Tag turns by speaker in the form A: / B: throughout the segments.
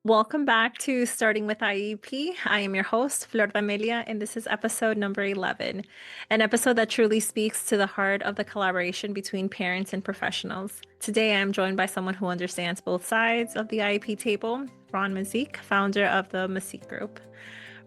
A: Welcome back to Starting with IEP. I am your host, Flor Amelia, and this is episode number 11, an episode that truly speaks to the heart of the collaboration between parents and professionals. Today, I am joined by someone who understands both sides of the IEP table, Ron Mazik, founder of the Mazik Group.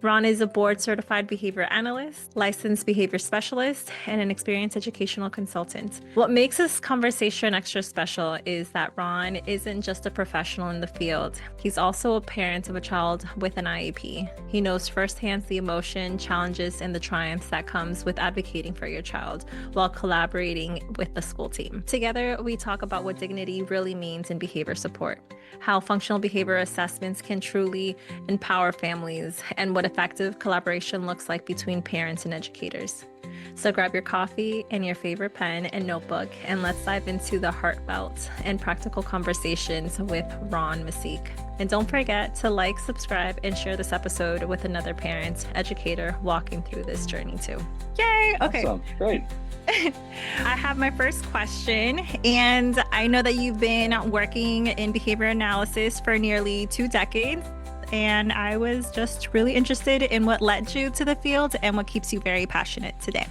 A: Ron is a board certified behavior analyst, licensed behavior specialist, and an experienced educational consultant. What makes this conversation extra special is that Ron isn't just a professional in the field. He's also a parent of a child with an IEP. He knows firsthand the emotion, challenges, and the triumphs that comes with advocating for your child while collaborating with the school team. Together, we talk about what dignity really means in behavior support, how functional behavior assessments can truly empower families, and what effective collaboration looks like between parents and educators. So grab your coffee and your favorite pen and notebook, and let's dive into the heartfelt and practical conversations with Ron Mazik. And don't forget to like, subscribe, and share this episode with another parent, educator walking through this journey too. Yay! Okay.
B: Awesome. Great.
A: I have my first question, and I know that you've been working in behavior analysis for nearly 2 decades. And I was just really interested in what led you to the field and what keeps you very passionate today.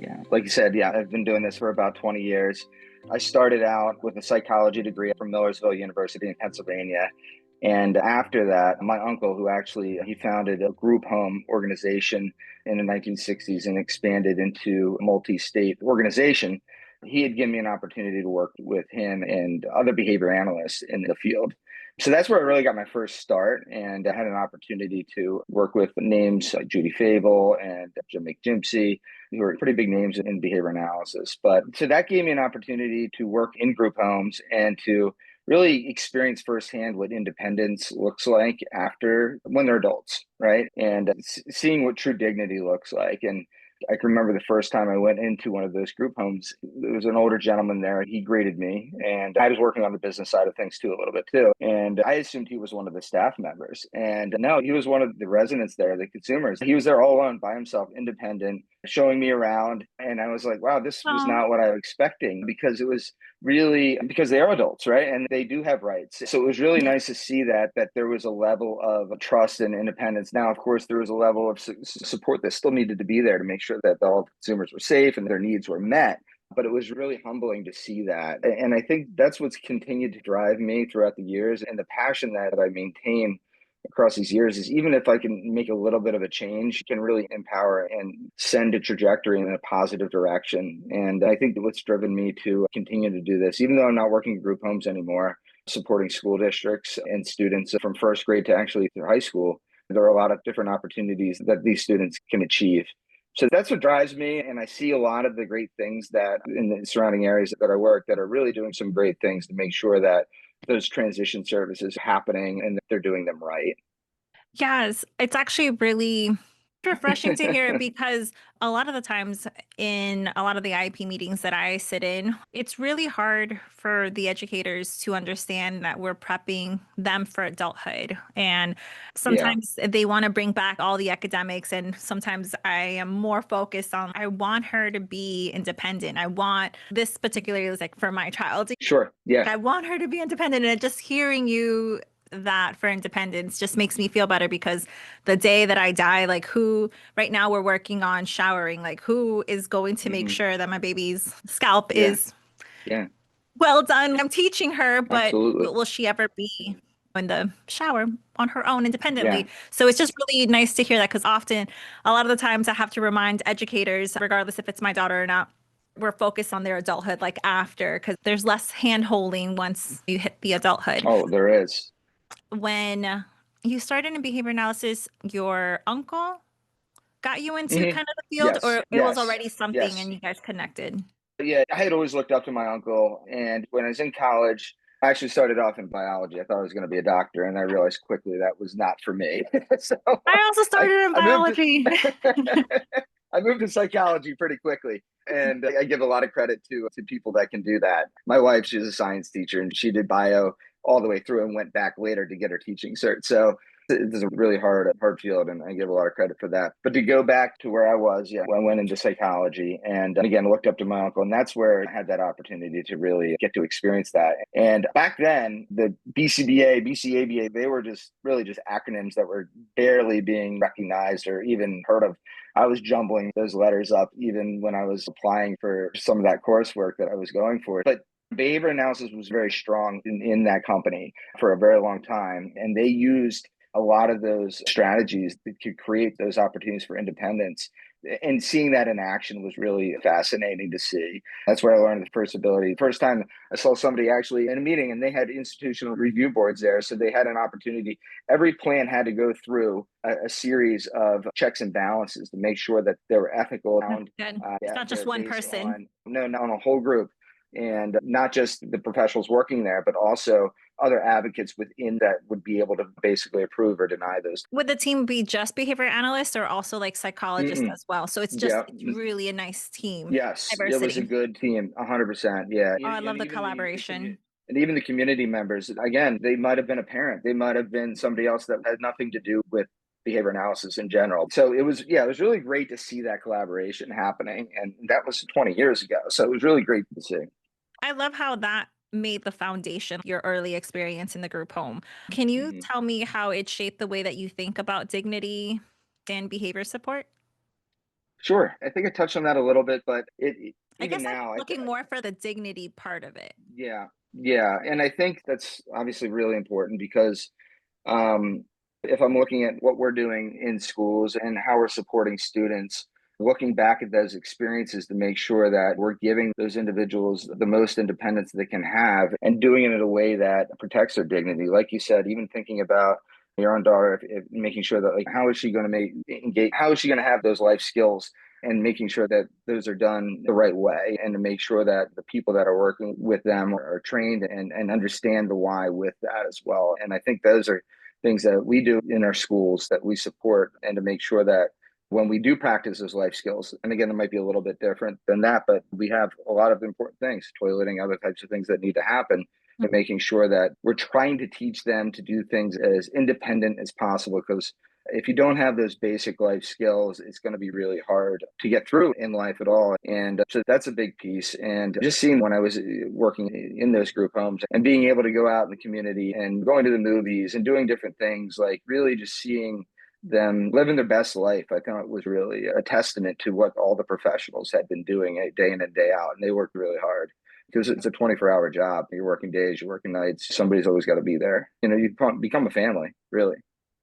B: Yeah, like you said, I've been doing this for about 20 years. I started out with a psychology degree from Millersville University in Pennsylvania. And after that, my uncle, he founded a group home organization in the 1960s and expanded into a multi-state organization. He had given me an opportunity to work with him and other behavior analysts in the field. So that's where I really got my first start. And I had an opportunity to work with names like Judy Fable and Jim McGimpsey, who are pretty big names in behavior analysis. But so that gave me an opportunity to work in group homes and to really experience firsthand what independence looks like after when they're adults, right? And seeing what true dignity looks like. And I can remember the first time I went into one of those group homes. There was an older gentleman there. He greeted me, and I was working on the business side of things too, a little bit too. And I assumed he was one of the staff members. And no, he was one of the residents there, the consumers. He was there all alone by himself, independent, showing me around. And I was like, wow, this was not what I was expecting, because it was really because they are adults, right? And they do have rights. So it was really nice to see that there was a level of trust and independence. Now, of course, there was a level of support that still needed to be there to make sure that all consumers were safe and their needs were met. But it was really humbling to see that. And I think that's what's continued to drive me throughout the years. And the passion that I maintain across these years is, even if I can make a little bit of a change, can really empower and send a trajectory in a positive direction. And I think what's driven me to continue to do this, even though I'm not working in group homes anymore, supporting school districts and students from first grade to actually through high school, there are a lot of different opportunities that these students can achieve. So that's what drives me. And I see a lot of the great things that in the surrounding areas that I work that are really doing some great things to make sure that those transition services are happening and that they're doing them right.
A: Yes, it's actually really refreshing to hear because a lot of the times in a lot of the IEP meetings that I sit in, it's really hard for the educators to understand that we're prepping them for adulthood. And
B: Yeah.
A: sometimes they want to bring back all the academics, and sometimes I am more focused on I want her to be independent. I want this particularly is like for my child.
B: Sure. Yeah.
A: I want her to be independent. And just hearing you that for independence just makes me feel better, because the day that I die, like who right now we're working on showering, like who is going to make
B: Hmm.
A: sure that my baby's scalp
B: Yeah.
A: is
B: Yeah.
A: well done. I'm teaching her, but
B: Absolutely.
A: will she ever be in the shower on her own
B: Yeah.
A: independently? So it's just really nice to hear that, because often a lot of the times I have to remind educators, regardless if it's my daughter or not, we're focused on their adulthood like after, because there's less hand holding once you hit the adulthood.
B: Oh, there is.
A: When you started in behavior analysis, your uncle got you into
B: Hmm.
A: kind of the field,
B: Yes.
A: or it was
B: Yes.
A: already something
B: Yes.
A: and you guys connected?
B: Yeah. I had always looked up to my uncle. And when I was in college, I actually started off in biology. I thought I was going to be a doctor, and I realized quickly that was not for me. So
A: I also
B: I,
A: started in
B: I moved
A: biology.
B: I moved to psychology pretty quickly. And I give a lot of credit to people that can do that. My wife, she's a science teacher, and she did bio all the way through and went back later to get her teaching cert. So It's a really hard field, and I give a lot of credit for that. But to go back to where I was, yeah, I went into psychology, and again, looked up to my uncle, and that's where I had that opportunity to really get to experience that. And back then, the BCBA, BCABA, they were just really just acronyms that were barely being recognized or even heard of. I was jumbling those letters up even when I was applying for some of that coursework that I was going for. But behavior analysis was very strong in that company for a very long time. And they used a lot of those strategies that could create those opportunities for independence. And seeing that in action was really fascinating to see. That's where I learned the first ability. First time I saw somebody actually in a meeting, and they had institutional review boards there. So they had an opportunity. Every plan had to go through a series of checks and balances to make sure that they were ethical.
A: That's good. It's not just
B: They're
A: one
B: based
A: person.
B: on, no, not on a whole group. And not just the professionals working there, but also other advocates within that would be able to basically approve or deny those.
A: Would the team be just behavior analysts or also like psychologists
B: Mm-mm.
A: as well? So
B: Yeah.
A: it's really a nice team,
B: Yes, it was a
A: diversity.
B: good team, 100%. Yeah,
A: Oh, I
B: and
A: love the
B: even the
A: collaboration.
B: and even the community members. Again, they might have been a parent. They might have been somebody else that had nothing to do with behavior analysis in general. So it was, yeah, it was really great to see that collaboration happening, and that was 20 years ago. So it was really great to see.
A: I love how that made the foundation, your early experience in the group home. Can you
B: Mhm.
A: tell me how it shaped the way that you think about dignity and behavior support?
B: Sure, I think I touched on that a little bit, but
A: I
B: even
A: guess I'm
B: now,
A: looking more for the dignity part of it.
B: yeah, yeah, and I think that's obviously really important because um, if I'm looking at what we're doing in schools and how we're supporting students, looking back at those experiences to make sure that we're giving those individuals the most independence they can have and doing it in a way that protects their dignity. Like you said, even thinking about your own daughter, if making sure that, like, how is she going to make engage, how is she going to have those life skills, and making sure that those are done the right way, and to make sure that the people that are working with them are trained and understand the why with that as well. And I think those are things that we do in our schools that we support, and to make sure that when we do practice those life skills, and again, it might be a little bit different than that, but we have a lot of important things, toileting, other types of things that need to happen, and making sure that we're trying to teach them to do things as independent as possible. Because if you don't have those basic life skills, it's going to be really hard to get through in life at all. And so that's a big piece. And just seeing when I was working in those group homes and being able to go out in the community and going to the movies and doing different things, like really just seeing them living their best life, I thought was really a testament to what all the professionals had been doing day in and day out. And they worked really hard because it's a 24-hour job. You're working days, you're working nights. Somebody's always got to be there. You become a family, really.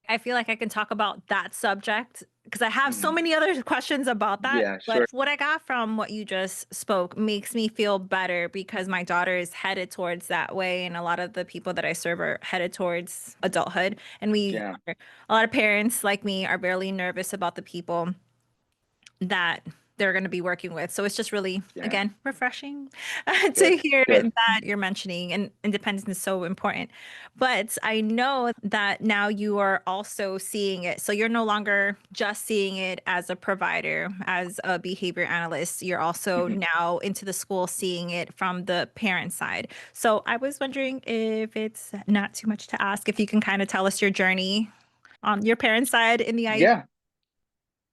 A: I feel like I can talk about that subject because I have so
B: Mhm.
A: many other questions about that.
B: Yeah,
A: But
B: sure.
A: what I got from what you just spoke makes me feel better because my daughter is headed towards that way. And a lot of the people that I serve are headed towards adulthood. And
B: Yeah,
A: a lot of parents like me are barely nervous about the people that they're going to be working with. So it's just really,
B: yeah.
A: again, refreshing to
B: Good,
A: hear
B: good.
A: that you're mentioning, and independence is so important. But I know that now you are also seeing it. So you're no longer just seeing it as a provider, as a behavior analyst. You're also
B: Mhm.
A: now into the school seeing it from the parent side. So I was wondering if it's not too much to ask, if you can kind of tell us your journey on your parent side in the IEP.
B: Yeah,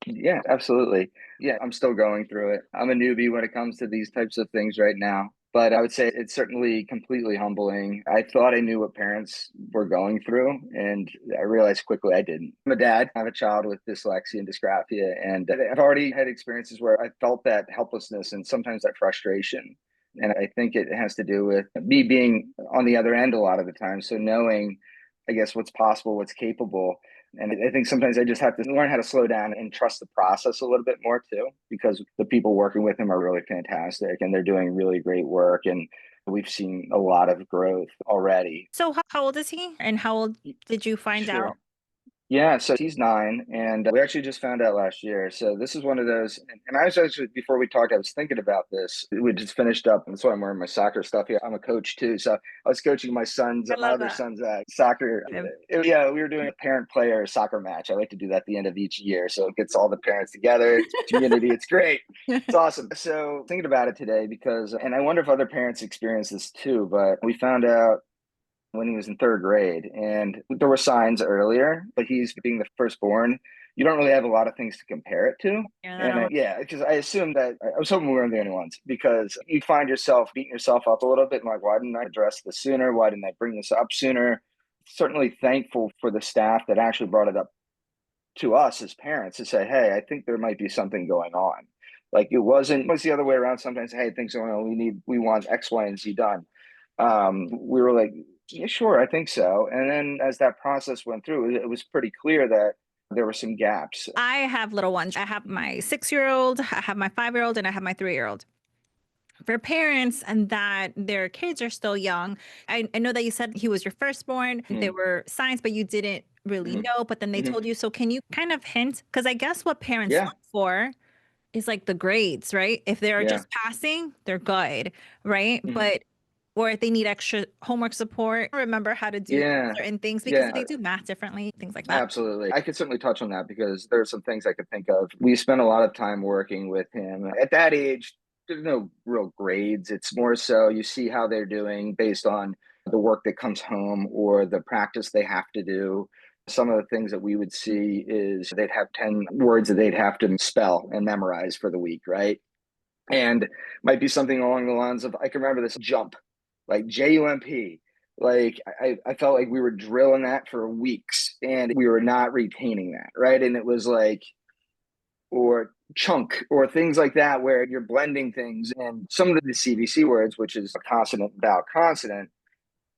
B: yeah, absolutely. Yeah, I'm still going through it. I'm a newbie when it comes to these types of things right now, but I would say it's certainly completely humbling. I thought I knew what parents were going through, and I realized quickly I didn't. I'm a dad. I have a child with dyslexia and dysgraphia, and I've already had experiences where I felt that helplessness and sometimes that frustration. And I think it has to do with me being on the other end a lot of the time. So knowing, I guess, what's possible, what's capable. And I think sometimes I just have to learn how to slow down and trust the process a little bit more too, because the people working with him are really fantastic and they're doing really great work. And we've seen a lot of growth already.
A: So how old is he? And how old did you find
B: Sure.
A: out?
B: Yeah, so he's 9, and we actually just found out last year. So this is one of those, and I was actually, before we talked, I was thinking about this. We just finished up, and that's why I'm wearing my soccer stuff here. I'm a coach too, so I was coaching
A: I
B: my
A: love
B: other
A: that.
B: son's soccer.
A: Him.
B: Yeah, we were doing a parent-player soccer match. I like to do that at the end of each year, so it gets all the parents together. It's community. It's great. It's awesome. So thinking about it today because, and I wonder if other parents experience this too, but we found out when he was in third grade. And there were signs earlier, but he's being the firstborn. You don't really have a lot of things to compare it to.
A: Hear that a
B: And
A: lot.
B: yeah, because I assumed that I was hoping we weren't the only ones because you find yourself beating yourself up a little bit and like, why didn't I address this sooner? Why didn't I bring this up sooner? Certainly thankful for the staff that actually brought it up to us as parents to say, hey, I think there might be something going on. Like it was the other way around. Sometimes, hey, things going on. We want X, Y, and Z done. We were like, yeah, sure, I think so. And then as that process went through, it was pretty clear that there were some gaps.
A: I have little ones. I have my 6-year-old, I have my 5-year-old, and I have my 3-year-old. For parents and that their kids are still young, I know that you said he was your firstborn. There
B: Mm-hmm.
A: were signs, but you didn't really know. But then they
B: Mm-hmm.
A: told you. So can you kind of hint? Because I guess what parents
B: Yeah,
A: look for is like the grades, right? If they're
B: yeah.
A: just passing, they're good, right?
B: Mm-hmm.
A: But or if they need extra homework support, remember how to do
B: Yeah,
A: certain things because
B: yeah.
A: they do math differently, things like that.
B: Absolutely. I could certainly touch on that because there are some things I could think of. We spent a lot of time working with him. At that age, there's no real grades. It's more so you see how they're doing based on the work that comes home or the practice they have to do. Some of the things that we would see is they'd have 10 words that they'd have to spell and memorize for the week, right? And might be something along the lines of I can remember this jump, like JUMP. Like I felt like we were drilling that for weeks and we were not retaining that, right? And it was like, or chunk or things like that where you're blending things and some of the CVC words, which is a consonant, vowel, consonant,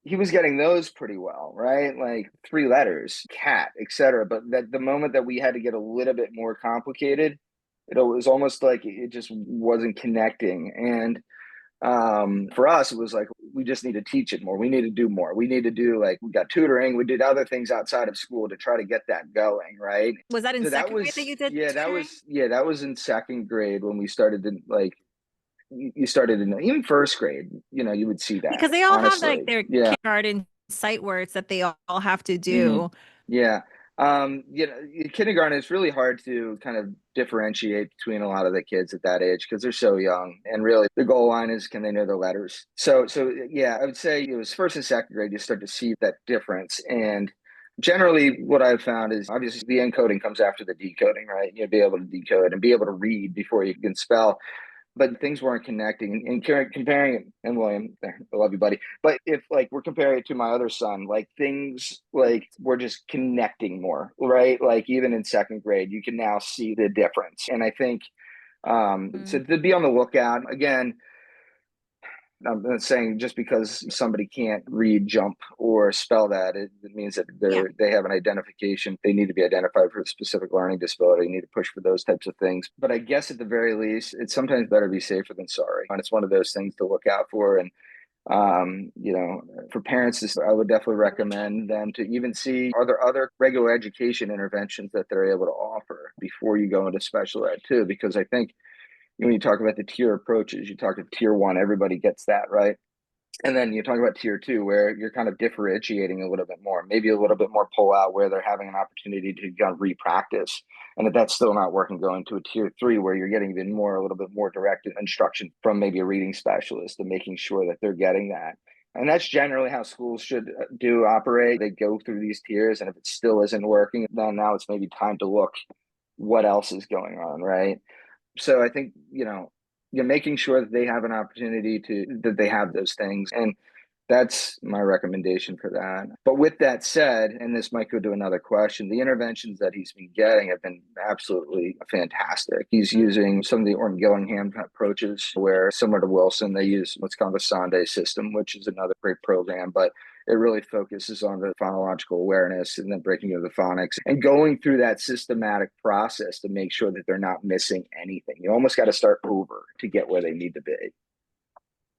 B: he was getting those pretty well, right? Like 3 letters, cat, etc. But that the moment that we had to get a little bit more complicated, it was almost like it just wasn't connecting. And for us, it was like we just need to teach it more. We need to do more. We need to do like we got tutoring. We did other things outside of school to try to get that going, right?
A: Was that in
B: So that
A: second grade that
B: was
A: you did tutoring?
B: that was in second grade when we started to like you started in even first grade. You know, you would see that
A: Because they all have like
B: honestly.
A: their
B: Yeah.
A: kindergarten sight words that they all have to
B: Mhm.
A: do.
B: Yeah. You know, in kindergarten, it's really hard to kind of differentiate between a lot of the kids at that age because they're so young. And really, the goal line is can they know their letters? So yeah, I would say it was first and second grade you start to see that difference. And generally, what I've found is obviously the encoding comes after the decoding, right? You'll be able to decode and be able to read before you can spell, but things weren't connecting and comparing it. And William, I love you, buddy. But if like we're comparing it to my other son, like things like we're just connecting more, right? Like even in second grade, you can now see the difference. And I think so
A: Mm.
B: to be on the lookout again, I'm not saying just because somebody can't read, jump, or spell that, it means that
A: Yeah.
B: they have an identification. They need to be identified for a specific learning disability. You need to push for those types of things. But I guess at the very least, it's sometimes better to be safer than sorry. And it's one of those things to look out for. And you know, for parents, I would definitely recommend them to even see are there other regular education interventions that they're able to offer before you go into special ed too, because I think when you talk about the tier approaches, you talk of tier one, everybody gets that, right? And then you talk about tier two, where you're kind of differentiating a little bit more, maybe a little bit more pull out where they're having an opportunity to kind of re-practice. And if that's still not working, going to a tier three where you're getting even more, a little bit more direct instruction from maybe a reading specialist and making sure that they're getting that. And that's generally how schools should do operate. They go through these tiers, and if it still isn't working, then now it's maybe time to look what else is going on, right? So I think, you know, you're making sure that they have an opportunity to that they have those things. And that's my recommendation for that. But with that said, and this might go to another question, the interventions that he's been getting have been absolutely fantastic. He's using some of the Orton Gillingham approaches where, similar to Wilson, they use what's called the Sonde system, which is another great program. But it really focuses on the phonological awareness and then breaking into the phonics and going through that systematic process to make sure that they're not missing anything. You almost got to start over to get where they need to be.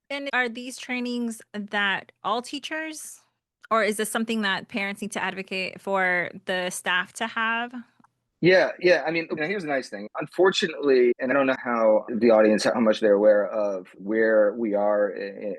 A: And are these trainings that all teachers, or is this something that parents need to advocate for the staff to have?
B: Yeah, yeah. I mean, here's the nice thing. Unfortunately, and I don't know how the audience, how much they're aware of where we are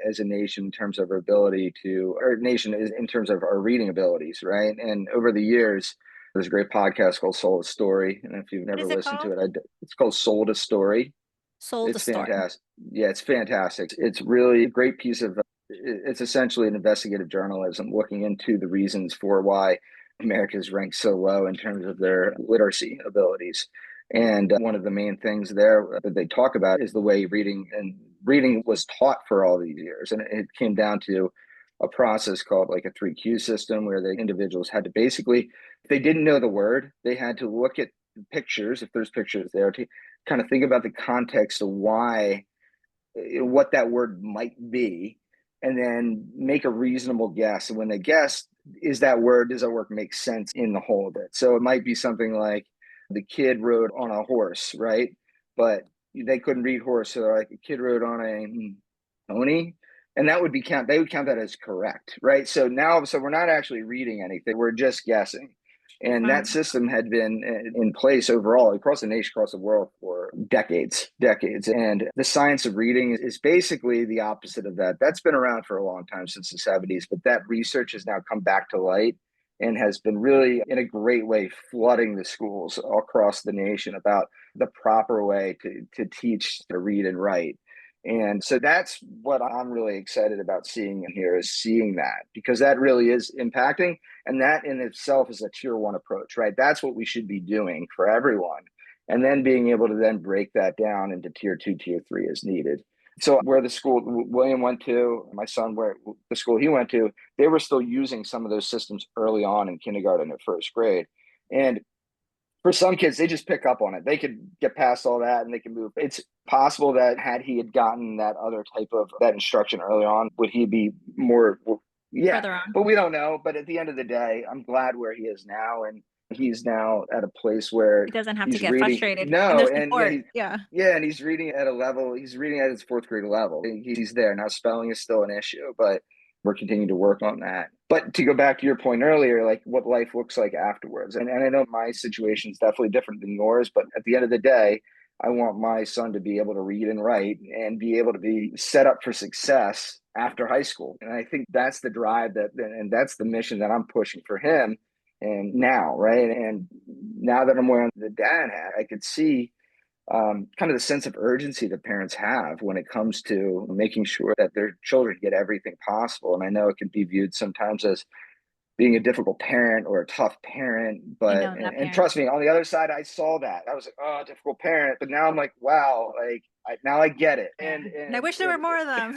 B: as a nation in terms of our ability to, our nation is in terms of our reading abilities, right? And over the years, there's a great podcast called Soul to Story. And if you've
A: What
B: never
A: is it
B: listened to
A: called?
B: it, it's called Soul to Story.
A: Sold a
B: It's
A: story.
B: fantastic. Yeah, it's fantastic. It's really a great piece of it's essentially an investigative journalism looking into the reasons for why America is ranked so low in terms of their literacy abilities. And one of the main things there that they talk about is the way reading was taught for all these years. And it came down to a process called like a 3Q system where the individuals had to basically, if they didn't know the word, they had to look at pictures, if there's pictures there, to kind of think about the context of why, what that word might be, and then make a reasonable guess. And when they guess, does that word make sense in the whole of it? So it might be something like the kid rode on a horse, right? But they couldn't read horse. So like a kid rode on a pony. And that would be they would count that as correct, right? So now, so we're not actually reading anything, we're just guessing. And
A: Wow.
B: that system had been in place overall across the nation, across the world for decades. And the science of reading is basically the opposite of that. That's been around for a long time, since the 70s, but that research has now come back to light and has been really, in a great way, flooding the schools all across the nation about the proper way to teach to read and write. And so that's what I'm really excited about seeing in here, is seeing that, because that really is impacting. And that in itself is a tier one approach, right? That's what we should be doing for everyone. And then being able to then break that down into tier two, tier three as needed. So where the school William went to, my son, where the school he went to, they were still using some of those systems early on in kindergarten or first grade. And for some kids, they just pick up on it. They could get past all that and they can move. It's possible that had he had gotten that other type of that instruction early on, would he be more? Yeah,
A: Further on.
B: but we don't know. But at the end of the day, I'm glad where he is now, and he's now at a place where
A: He doesn't have to
B: he's
A: get
B: reading.
A: frustrated. And
B: No,
A: there's
B: and
A: support. Yeah.
B: yeah, and he's reading at a level. He's reading at his fourth grade level. He's there now. Spelling is still an issue, but we're continuing to work on that. But to go back to your point earlier, like what life looks like afterwards. And I know my situation is definitely different than yours, but at the end of the day, I want my son to be able to read and write and be able to be set up for success after high school. And I think that's the drive and that's the mission that I'm pushing for him. And now, right? And now that I'm wearing the dad hat, I could see kind of the sense of urgency that parents have when it comes to making sure that their children get everything possible. And I know it can be viewed sometimes as being a difficult parent or a tough parent,
A: I
B: but
A: know that
B: and
A: parent.
B: trust me, on the other side, I saw that. I was like, oh, difficult parent. But now I'm like, wow, like now I get it.
A: Yeah. And I
B: And
A: wish there were more of them.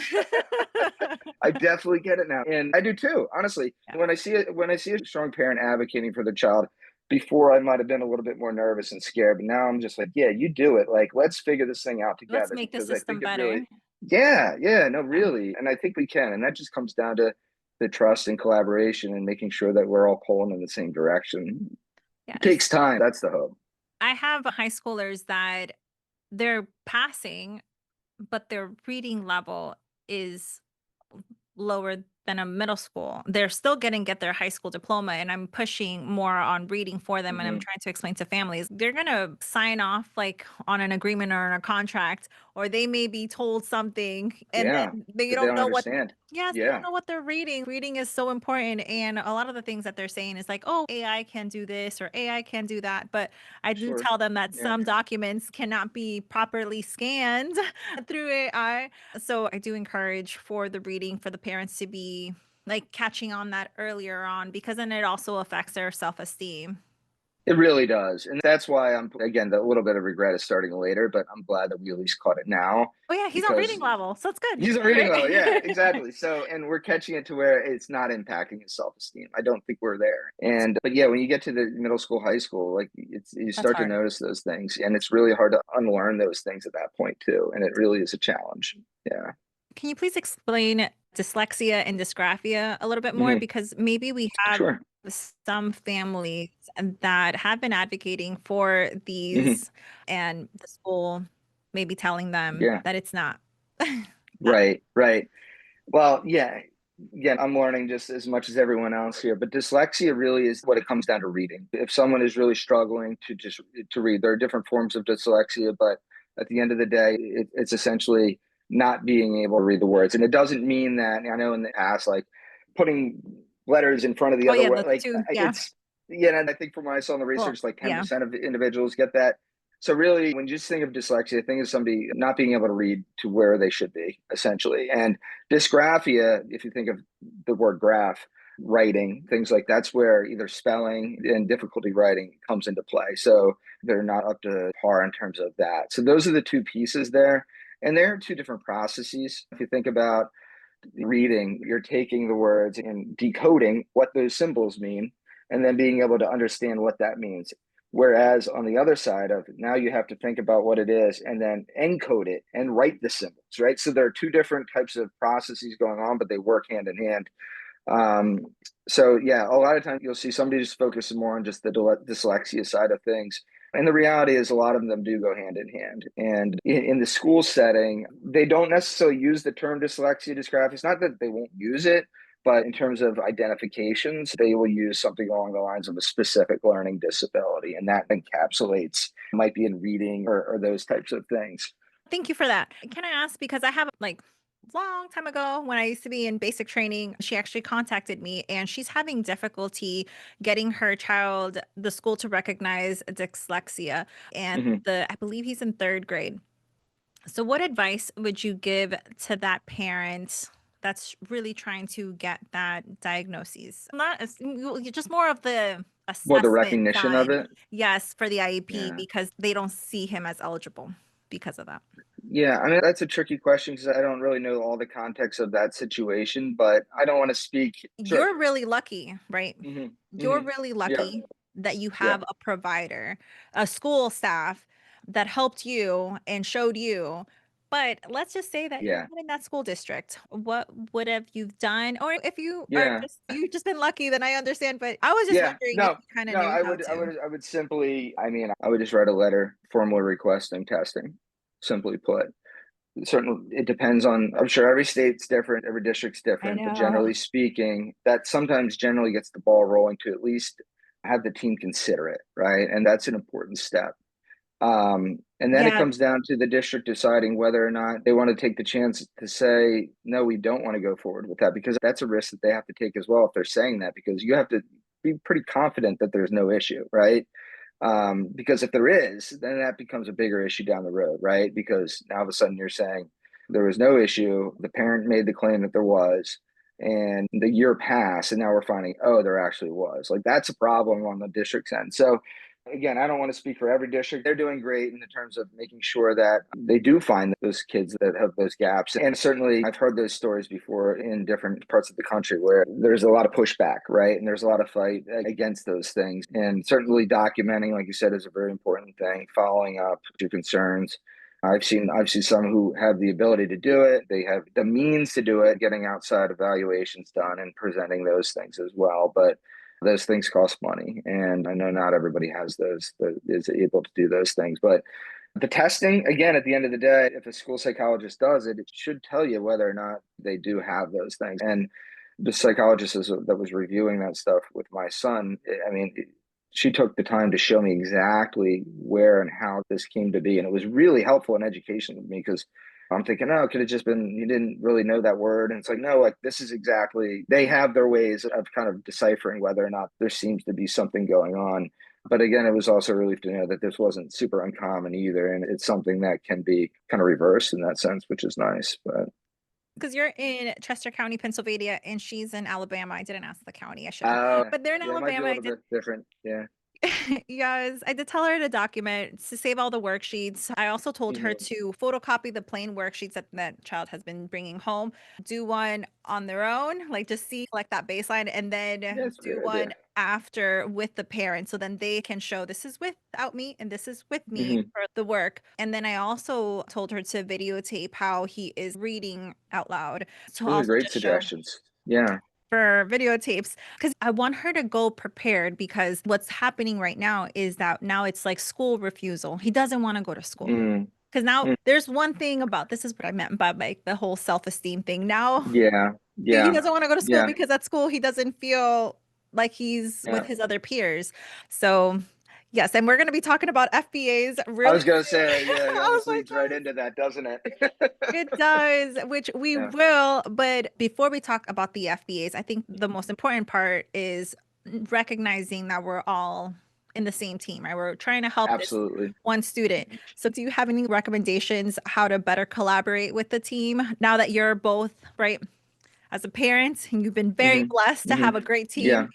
B: I definitely get it now, and I do too. Honestly,
A: Yeah.
B: when I see a strong parent advocating for the child, before I might have been a little bit more nervous and scared, but now I'm just like, yeah, you do it. Like, let's figure this thing out
A: Let's
B: together,
A: make the
B: because I
A: system
B: think it
A: better.
B: really, yeah, no,
A: Yeah.
B: really, and I think we can, and that just comes down to the trust and collaboration and making sure that we're all pulling in the same direction. It
A: Yes.
B: takes time. That's the hope.
A: I have high schoolers that they're passing, but their reading level is lower than a middle school. They're still getting get their high school diploma, and I'm pushing more on reading for them, and I'm
B: Mm-hmm.
A: trying to explain to families. They're going to sign off like on an agreement or on a contract, or they may be told something and
B: Yeah,
A: then they
B: that they
A: don't
B: don't
A: know what.
B: understand.
A: Yes, they don't
B: Yeah,
A: know what they're reading. Reading is so important. And a lot of the things that they're saying is like, oh, AI can do this or AI can do that. But I do
B: sure.
A: tell them that
B: Yeah.
A: some documents cannot be properly scanned through AI. So I do encourage for the reading for the parents to be like catching on that earlier on, because then it also affects their self-esteem.
B: It really does. And that's why again, the little bit of regret is starting later, but I'm glad that we at least caught it now,
A: Oh yeah, he's on reading
B: because
A: level, so it's good. He's
B: he's a
A: doing
B: reading level. Yeah,
A: great.
B: exactly. So, and we're catching it to where it's not impacting his self esteem. I don't think we're there.
A: That's
B: But yeah, when you get to the middle school, high school, like you
A: that's
B: start to
A: hard.
B: notice those things, and it's really hard to unlearn those things at that point too. And it really is a challenge. Yeah.
A: Can you please explain dyslexia and dysgraphia a little bit more?
B: Hmm.
A: Because maybe we have
B: Sure.
A: some families that have been advocating for
B: Hmm.
A: these, and the school maybe telling them
B: Yeah.
A: that it's not. Not
B: Right. Right. Well, yeah. Again, I'm learning just as much as everyone else here, but dyslexia really is what it comes down to reading. If someone is really struggling to read, there are different forms of dyslexia, but at the end of the day, it's essentially not being able to read the words. And it doesn't mean that, I know in the past, like putting letters in front of the
A: oh
B: other
A: yeah,
B: word,
A: the
B: like
A: two, yeah.
B: it's, yeah, and I think from what I saw in the
A: Well,
B: research, like
A: yeah.
B: 10% of individuals get that. So really, when you just think of dyslexia, think of somebody not being able to read to where they should be, essentially. And dysgraphia, if you think of the word graph, writing, things like that's where either spelling and difficulty writing comes into play. So they're not up to par in terms of that. So those are the two pieces there. And there are two different processes. If you think about reading, you're taking the words and decoding what those symbols mean, and then being able to understand what that means. Whereas on the other side of it, now you have to think about what it is and then encode it and write the symbols, right? So there are two different types of processes going on, but they work hand in hand. Um, so yeah, a lot of times you'll see somebody just focusing more on just the dyslexia side of things. And the reality is a lot of them do go hand in hand. And in the school setting, they don't necessarily use the term dyslexia, dysgraphia. It's not that they won't use it, but in terms of identifications, they will use something along the lines of a specific learning disability. And that encapsulates, might be in reading or those types of things.
A: Thank you for that. Can I ask, because I have like long time ago when I used to be in basic training, she actually contacted me and she's having difficulty getting her child, the school to recognize dyslexia. And
B: Mm-hmm.
A: I believe he's in third grade. So what advice would you give to that parent that's really trying to get that diagnosis? Not just more of the
B: More the
A: assessment
B: recognition of
A: side.
B: it.
A: Yes, for the IEP
B: Yeah.
A: because they don't see him as eligible because of that.
B: Yeah, I mean, that's a tricky question because I don't really know all the context of that situation, but I don't want to speak. Sure.
A: You're really lucky, right?
B: Hmm.
A: You're
B: Hmm.
A: really
B: Yeah.
A: lucky that you
B: Yeah.
A: have a provider, a school staff that helped you and showed you. But let's just say that you're
B: Yeah.
A: not in that school district. What would have you done? Or if you are
B: Yeah.
A: just you've just been lucky, then I understand. But I was just
B: Yeah.
A: wondering if
B: No,
A: you kind of
B: no,
A: knew how to.
B: I would simply, I mean, I would just write a letter formally requesting testing, simply put. Certainly, it depends on, I'm sure every state's different, every district's
A: I
B: different, but
A: know.
B: generally speaking, that sometimes generally gets the ball rolling to at least have the team consider it, right? And that's an important step. And then it
A: Yeah,
B: comes down to the district deciding whether or not they want to take the chance to say, no, we don't want to go forward with that, because that's a risk that they have to take as well if they're saying that, because you have to be pretty confident that there's no issue, right? Because if there is, then that becomes a bigger issue down the road, right? Because now all of a sudden you're saying there was no issue, the parent made the claim that there was, and the year passed, and now we're finding, oh, there actually was. Like that's a problem on the district's end. So again, I don't want to speak for every district. They're doing great in terms of making sure that they do find those kids that have those gaps. And certainly, I've heard those stories before in different parts of the country where there's a lot of pushback, right? And there's a lot of fight against those things. And certainly, documenting, like you said, is a very important thing. Following up to concerns. I've seen some who have the ability to do it. They have the means to do it, getting outside evaluations done and presenting those things as well. But those things cost money, and I know not everybody has those that is able to do those things. But the testing, again, at the end of the day, if a school psychologist does it, it should tell you whether or not they do have those things. And the psychologist that was reviewing that stuff with my son, I mean, she took the time to show me exactly where and how this came to be, and it was really helpful in education to me, because I'm thinking, oh, it could have just been you didn't really know that word. And it's like, no, like this is exactly, they have their ways of kind of deciphering whether or not there seems to be something going on. But again, it was also a relief to know that this wasn't super uncommon either. And it's something that can be kind of reversed in that sense, which is nice. But
A: because you're in Chester County, Pennsylvania, and she's in Alabama. I didn't ask the county. I should have.
B: yeah,
A: But they're in
B: yeah, it might be a
A: Alabama. I
B: little
A: did.
B: bit different. Yeah.
A: Yes, I did tell her to document to save all the worksheets. I also told her
B: Hmm.
A: to photocopy the plain worksheets that child has been bringing home, do one on their own, like just see like that baseline, and
B: Yeah,
A: then
B: that's a
A: do
B: great
A: one
B: idea.
A: after with the parent. So then they can show this is without me and this is with me
B: Hmm.
A: for the work. And then I also told her to videotape how he is reading out loud. So
B: Those are
A: also
B: great
A: just show
B: suggestions. Yeah.
A: for videotapes because I want her to go prepared because what's happening right now is that now it's like school refusal. He doesn't want to go to school.
B: Mm.
A: Because now
B: Mm.
A: there's one thing about this is what I meant by like the whole self-esteem thing. Now
B: Yeah.
A: he
B: Yeah.
A: doesn't want to go to school
B: Yeah.
A: because at school he doesn't feel like he's with
B: Yeah.
A: his other peers. So yes, and we're going to be talking about FBAs
B: I
A: really
B: was gonna
A: soon.
B: say, yeah, it
A: I was
B: almost
A: like,
B: leads right
A: yes.
B: into that, doesn't it?
A: It does, which we
B: Yeah.
A: will. But before we talk about the FBAs, I think the most important part is recognizing that we're all in the same team, right? We're trying to help this
B: Absolutely.
A: one student. So do you have any recommendations how to better collaborate with the team now that you're both, right, as a parent, and you've been very
B: Hmm.
A: blessed to
B: Hmm.
A: have a great
B: Yeah.
A: team?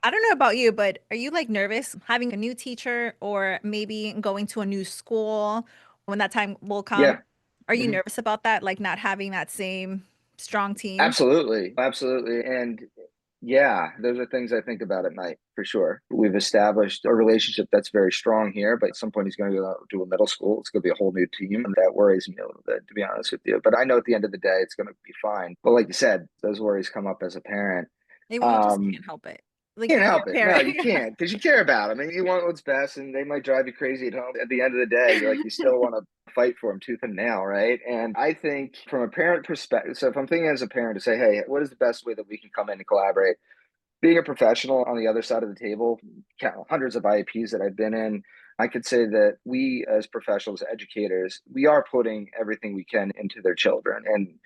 A: I don't know about you, but are you like nervous having a new teacher or maybe going to a new school when that time will come?
B: Yeah.
A: Are you
B: Mhm.
A: nervous about that, like not having that same strong team?
B: Absolutely. Absolutely. And yeah, those are things I think about at night for sure. We've established a relationship that's very strong here, but at some point he's going to go to a middle school. It's going to be a whole new team. And that worries me a little bit, to be honest with you. But I know at the end of the day, it's going to be fine. But like you said, those worries come up as a parent.
A: Maybe you just
B: Um,
A: can't help it. Like
B: Can't
A: you're
B: help
A: a
B: it. No,
A: parent.
B: you can't because you care about them and you want what's best, and they might drive you crazy at home. At the end of the day, you're like, you still want to fight for them tooth and nail, right? And I think from a parent perspective, so if I'm thinking as a parent to say, hey, what is the best way that we can come in and collaborate? Being a professional on the other side of the table, hundreds of IEPs that I've been in, I could say that we as professionals, educators, we are putting everything we can into their children. And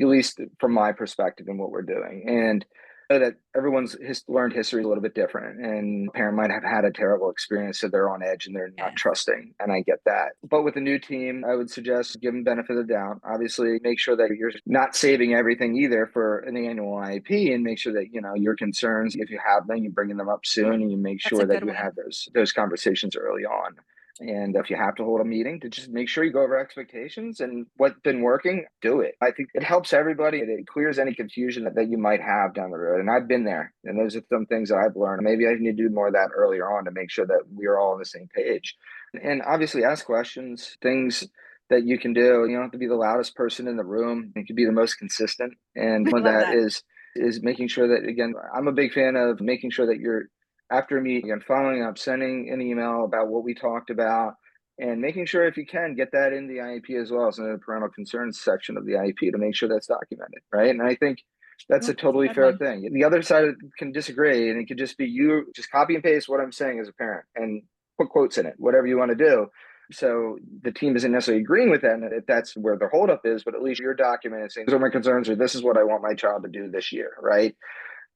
B: at least from my perspective and what we're doing. And I know that everyone's learned history is a little bit different, and a parent might have had a terrible experience, so they're on edge and they're not
A: Yes,
B: trusting. And I get that. But with a new team, I would suggest give them benefit of the doubt. Obviously, make sure that you're not saving everything either for an annual IEP, and make sure that your concerns, if you have them, you bringing them up soon, and you make
A: that's a
B: sure that
A: good
B: you
A: one.
B: have those conversations early on. And if you have to hold a meeting, to just make sure you go over expectations and what's been working, do it. I think it helps everybody. It clears any confusion that you might have down the road. And I've been there. And those are some things that I've learned. Maybe I need to do more of that earlier on to make sure that we're all on the same page. And obviously ask questions, things that you can do. You don't have to be the loudest person in the room. You can be the most consistent. And
A: I
B: one of
A: love
B: that
A: that.
B: is making sure that, again, I'm a big fan of making sure that you're after a meeting and following up, sending an email about what we talked about, and making sure if you can get that in the IEP as well as in the parental concerns section of the IEP to make sure that's documented, right? And I think that's
A: No,
B: a
A: that's a
B: totally
A: good
B: fair
A: one.
B: thing. The other side can disagree, and it could just be you just copy and paste what I'm saying as a parent and put quotes in it, whatever you want to do. So the team isn't necessarily agreeing with that, and if that's where the holdup is, but at least you're documenting saying, these are my concerns, or this is what I want my child to do this year, right?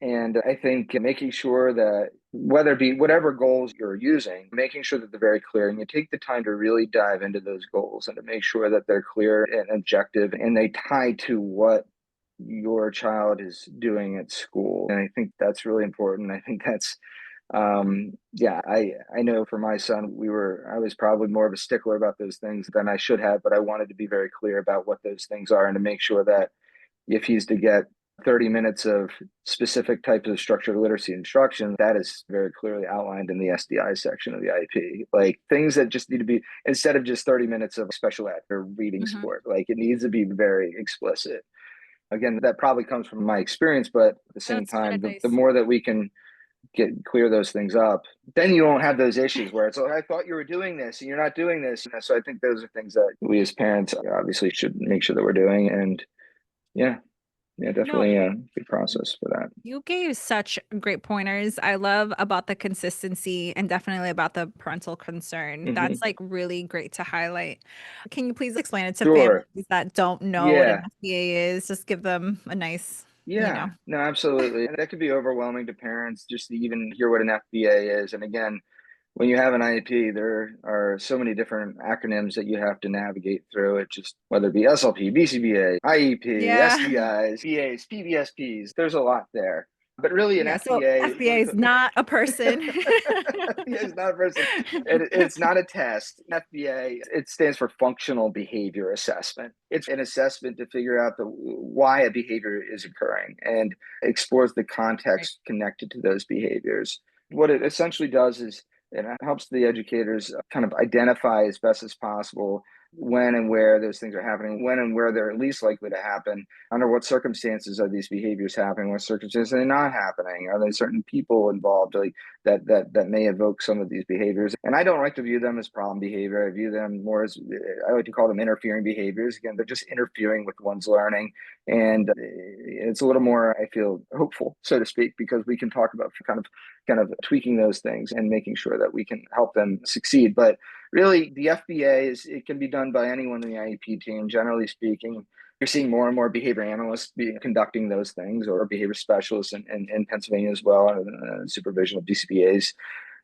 B: And I think making sure that whether it be whatever goals you're using, making sure that they're very clear and you take the time to really dive into those goals and to make sure that they're clear and objective and they tie to what your child is doing at school. And I think that's really important. I think that's yeah, I know for my son I was probably more of a stickler about those things than I should have, but I wanted to be very clear about what those things are and to make sure that if he's to get 30 minutes of specific types of structured literacy instruction, that is very clearly outlined in the SDI section of the IEP. Like things that just need to be, instead of just 30 minutes of special ed or reading
A: Hmm.
B: support, like it needs to be very explicit. Again, that probably comes from my experience, but at the same
A: That's good
B: time, the
A: advice.
B: more that we can get clear those things up, then you won't have those issues where it's like, I thought you were doing this and you're not doing this. So I think those are things that we as parents obviously should make sure that we're doing. And yeah, yeah,
A: No,
B: definitely a good process for that.
A: you gave such great pointers. I love about the consistency and definitely about the parental concern. That's
B: Hmm.
A: like really great to highlight. Can you please explain it to families
B: Sure.
A: that don't know what an
B: Yeah.
A: FBA is? Just give them a nice, you know.
B: Yeah. No, absolutely. And that could be overwhelming to parents just to even hear what an FBA is. And again, when you have an IEP, there are so many different acronyms that you have to navigate through it, just whether it be SLP, BCBA, IEP,
A: Yeah.
B: SDIs, PAs, PBSPs. There's a lot there. But really, an
A: Yeah. So
B: FBA,
A: FBA is not a person.
B: FBA is not a person. It's not a test. FBA, it stands for functional behavior assessment. It's an assessment to figure out why a behavior is occurring and explores the
A: Right.
B: context connected to those behaviors. What it essentially does is it helps the educators kind of identify as best as possible when and where those things are happening, when and where they're least likely to happen, under what circumstances are these behaviors happening, what circumstances are they not happening, are there certain people involved like that may evoke some of these behaviors. And I don't like to view them as problem behavior. I view them more as, I like to call them interfering behaviors. Again, they're just interfering with one's learning. And it's a little more, I feel, hopeful, so to speak, because we can talk about kind of tweaking those things and making sure that we can help them succeed. But really, the FBA it can be done by anyone in the IEP team, generally speaking. You're seeing more and more behavior analysts conducting those things, or behavior specialists in Pennsylvania as well, supervision of BCBAs.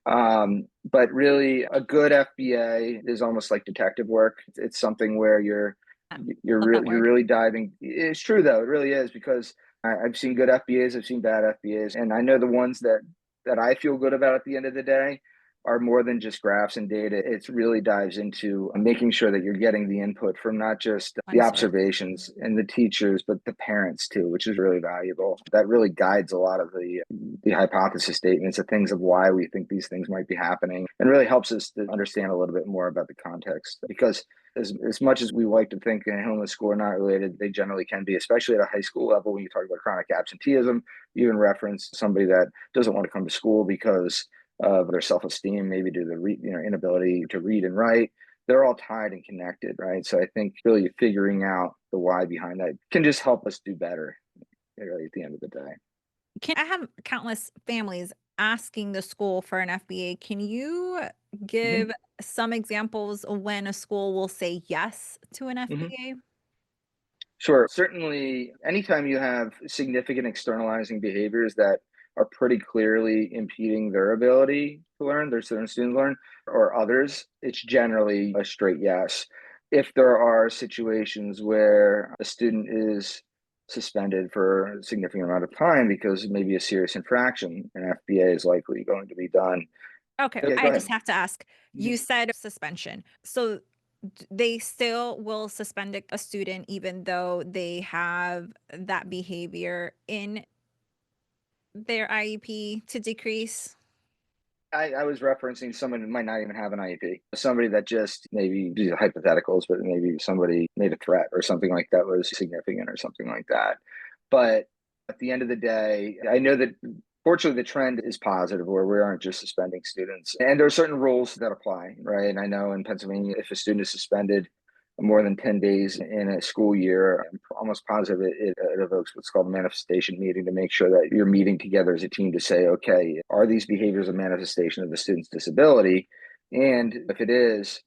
B: But really, a good FBA is almost like detective work. It's something where
A: Love that
B: you're
A: word.
B: really diving. It's true though, it really is, because I've seen good FBAs, I've seen bad FBAs, and I know the ones that I feel good about at the end of the day are more than just graphs and data. It really dives into making sure that you're getting the input from not just the
A: One source.
B: observations and the teachers, but the parents too, which is really valuable. That really guides a lot of the hypothesis statements, the things of why we think these things might be happening, and really helps us to understand a little bit more about the context. Because as much as we like to think in home and school are not related, they generally can be, especially at a high school level. When you talk about chronic absenteeism, you even reference somebody that doesn't want to come to school because of their self-esteem, maybe due to the inability to read and write. They're all tied and connected, right? So I think really figuring out the why behind that can just help us do better, really, at the end of the day.
A: I have countless families asking the school for an FBA. Can you
B: Mm-hmm.
A: give some examples of when a school will say yes to an
B: Mm-hmm.
A: FBA?
B: Sure. Certainly, anytime you have significant externalizing behaviors that are pretty clearly impeding their ability to learn, their certain students learn, or others, it's generally a straight yes. If there are situations where a student is suspended for a significant amount of time because maybe a serious infraction, an FBA is likely going to be done.
A: Okay,
B: Yeah, go
A: I just
B: ahead.
A: have to ask.
B: Mhm.
A: You said suspension. So they still will suspend a student even though they have that behavior in their IEP to decrease?
B: I was referencing someone who might not even have an IEP, somebody that just maybe, these are hypotheticals, but maybe somebody made a threat or something like that was significant or something like that. But at the end of the day, I know that fortunately the trend is positive, where we aren't just suspending students. And there are certain rules that apply, right? And I know in Pennsylvania, if a student is suspended more than 10 days in a school year, I'm almost positive it evokes what's called a manifestation meeting, to make sure that you're meeting together as a team to say, okay, are these behaviors a manifestation of the student's disability? And if it is,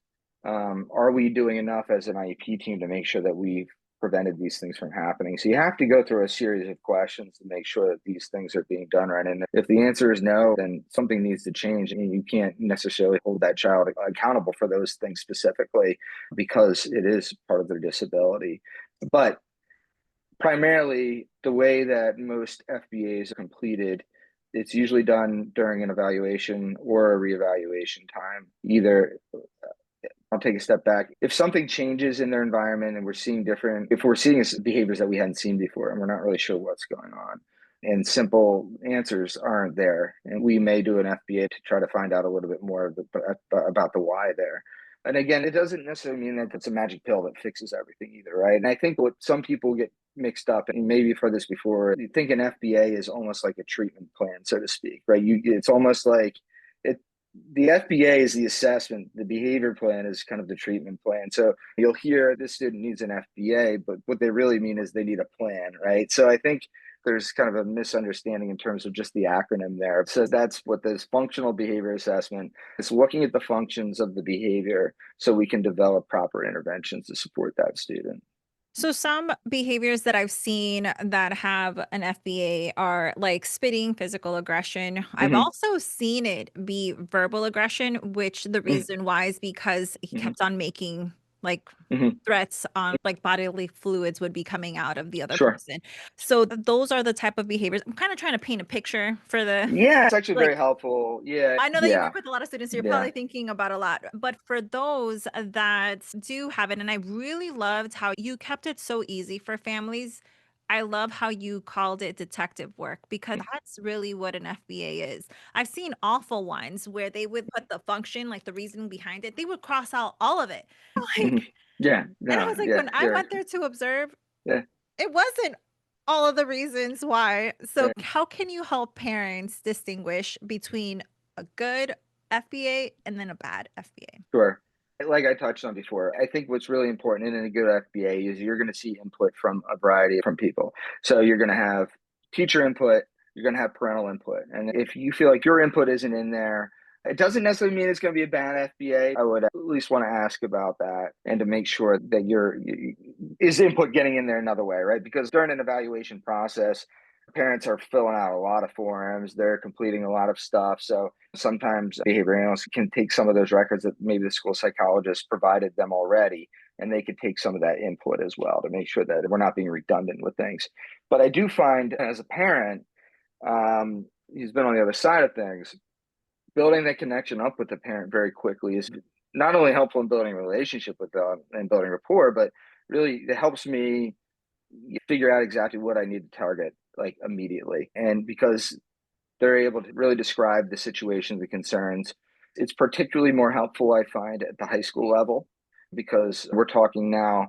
B: are we doing enough as an IEP team to make sure that we've prevented these things from happening? So you have to go through a series of questions to make sure that these things are being done right. And if the answer is no, then something needs to change. And you can't necessarily hold that child accountable for those things specifically, because it is part of their disability. But primarily, the way that most FBAs are completed, it's usually done during an evaluation or a reevaluation time. Either, I'll take a step back. If something changes in their environment and if we're seeing behaviors that we hadn't seen before and we're not really sure what's going on, and simple answers aren't there, and we may do an FBA to try to find out a little bit more about the why there. And again, it doesn't necessarily mean that it's a magic pill that fixes everything either, right? And I think what some people get mixed up, and maybe you've heard this before, you think an FBA is almost like a treatment plan, so to speak, right? It's almost like it the FBA is the assessment. The behavior plan is kind of the treatment plan. So you'll hear this student needs an FBA, but what they really mean is they need a plan, right? So I think there's kind of a misunderstanding in terms of just the acronym there. So that's what this functional behavior assessment is, looking at the functions of the behavior so we can develop proper interventions to support that student.
A: So some behaviors that I've seen that have an FBA are like spitting, physical aggression. I've
B: Mm-hmm.
A: also seen it be verbal aggression, which the reason why is because he
B: Mm-hmm.
A: kept on making like
B: Mm-hmm.
A: threats on like bodily fluids would be coming out of the other
B: Sure.
A: person. So those are the type of behaviors. I'm kind of trying to paint a picture for the
B: Yeah, it's actually very
A: like
B: helpful. Yeah.
A: I know that you
B: Yeah.
A: work with a lot of students, so you're
B: Yeah.
A: probably thinking about a lot. But for those that do have it, and I really loved how you kept it so easy for families. I love how you called it detective work because that's really what an FBA is. I've seen awful ones where they would put the function, like the reasoning behind it, they would cross out all of it.
B: Mm-hmm.
A: Like,
B: Yeah.
A: and I
B: No.
A: was like,
B: Yeah.
A: when I
B: There.
A: went there to observe,
B: Yeah.
A: it wasn't all of the reasons why. So,
B: Yeah.
A: how can you help parents distinguish between a good FBA and then a bad FBA?
B: Sure. Like I touched on before, I think what's really important in a good FBA is you're going to see input from a variety from people. So you're going to have teacher input, you're going to have parental input. And if you feel like your input isn't in there, it doesn't necessarily mean it's going to be a bad FBA. I would at least want to ask about that and to make sure that is input getting in there another way, right? Because during an evaluation process, parents are filling out a lot of forms, they're completing a lot of stuff. So sometimes behavior analysts can take some of those records that maybe the school psychologist provided them already, and they could take some of that input as well to make sure that we're not being redundant with things. But I do find as a parent, he's been on the other side of things, building that connection up with the parent very quickly is not only helpful in building a relationship with them and building rapport, but really it helps me figure out exactly what I need to target like immediately. And because they're able to really describe the situation, the concerns, it's particularly more helpful, I find, at the high school level, because we're talking now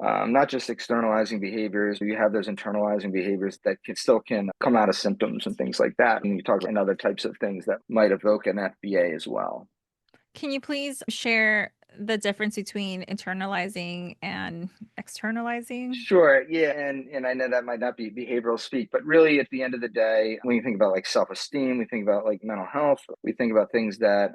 B: not just externalizing behaviors, you have those internalizing behaviors that can come out of symptoms and things like that. And you talk about other types of things that might evoke an FBA as well.
A: Can you please share the difference between internalizing and externalizing?
B: Sure. Yeah. And I know that might not be behavioral speak, but really at the end of the day, when you think about like self-esteem, we think about like mental health, we think about things that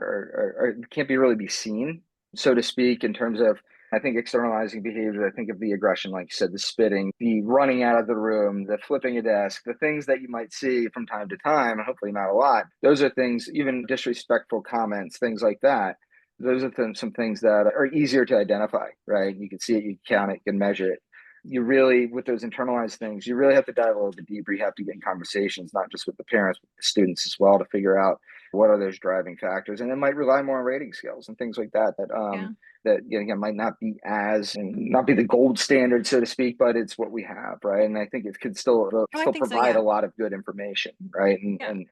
B: can't be seen, so to speak, in terms of, I think externalizing behavior, I think of the aggression, like you said, the spitting, the running out of the room, the flipping a desk, the things that you might see from time to time, hopefully not a lot. Those are things, even disrespectful comments, things like that. Those are some things that are easier to identify, right? You can see it, you can count it, you can measure it. You really, with those internalized things, you really have to dive a little bit deeper. You have to get in conversations, not just with the parents, but the students as well, to figure out what are those driving factors. And it might rely more on rating scales and things like that,
A: Yeah.
B: that again might not be as, and not be the gold standard, so to speak, but it's what we have, right? And I think it could
A: Oh, I
B: still
A: think so.
B: provide
A: Yeah.
B: a lot of good information, right?
A: Yeah.
B: And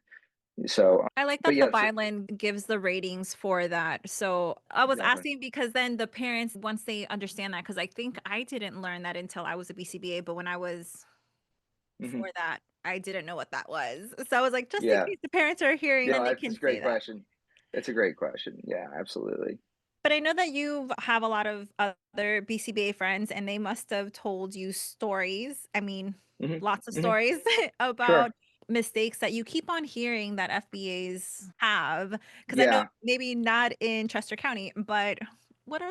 B: so,
A: I like
B: but
A: that the
B: yeah, so,
A: Violin gives the ratings for that. So I was
B: exactly.
A: asking because then the parents, once they understand that, because I think I didn't learn that until I was a BCBA, but when I was
B: Hmm.
A: for that, I didn't know what that was. So I was like, just in
B: Yeah,
A: case the parents are hearing,
B: you
A: then
B: know,
A: they
B: that's
A: can
B: a
A: say
B: great
A: that.
B: question. It's a great question. Yeah, absolutely.
A: But I know that you have a lot of other BCBA friends, and they must have told you stories. I mean,
B: Hmm.
A: lots of
B: Hmm.
A: stories about
B: Sure.
A: mistakes that you keep on hearing that FBAs have. Because I know
B: Yeah,
A: maybe not in Chester County, but what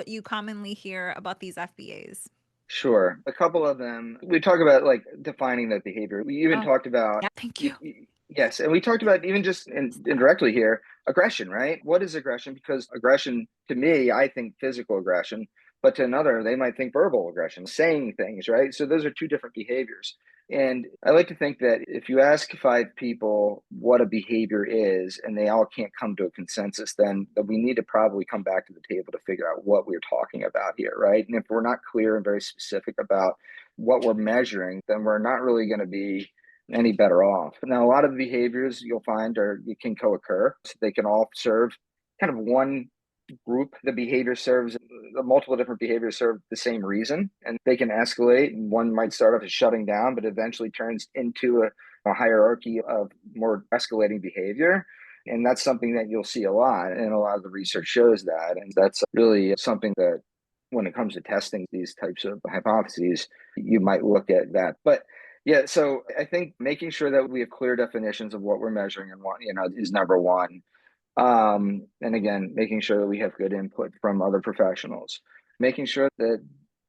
A: you commonly hear about these FBAs?
B: sure. A couple of them, we talk about like defining that behavior. We even
A: Oh,
B: talked about,
A: yeah, thank you.
B: yes, and we talked about even just indirectly here, aggression, right? What is aggression? Because aggression, to me, I think physical aggression, but to another, they might think verbal aggression, saying things, right? So those are two different behaviors. And I like to think that if you ask five people what a behavior is and they all can't come to a consensus, then that we need to probably come back to the table to figure out what we're talking about here, right? And if we're not clear and very specific about what we're measuring, then we're not really going to be any better off. Now, a lot of the behaviors you'll find are you can co-occur, so they can all serve kind of one group. The behavior serves the multiple different behaviors serve the same reason, and they can escalate. And one might start off as shutting down, but eventually turns into a hierarchy of more escalating behavior. And that's something that you'll see a lot, and a lot of the research shows that. And that's really something that, when it comes to testing these types of hypotheses, you might look at that. But yeah, so I think making sure that we have clear definitions of what we're measuring and what, is number one. And again, making sure that we have good input from other professionals, making sure that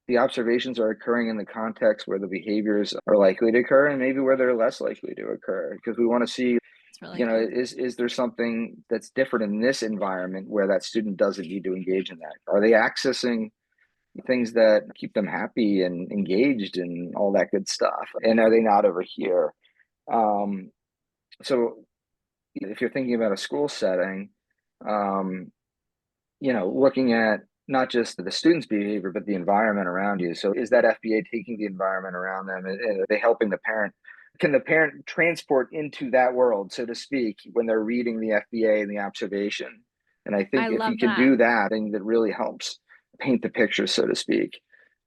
B: the observations are occurring in the context where the behaviors are likely to occur and maybe where they're less likely to occur, because we want to see,
A: It's really important.
B: is there something that's different in this environment where that student doesn't need to engage in that? Are they accessing things that keep them happy and engaged and all that good stuff? And are they not over here? Um, so if you're thinking about a school setting, um, looking at not just the student's behavior, but the environment around you. So is that FBA taking the environment around them? Are they helping the parent? Can the parent transport into that world, so to speak, when they're reading the FBA and the observation? And I think
A: I
B: if you
A: love
B: can
A: that.
B: do that, then that really helps paint the picture, so to speak,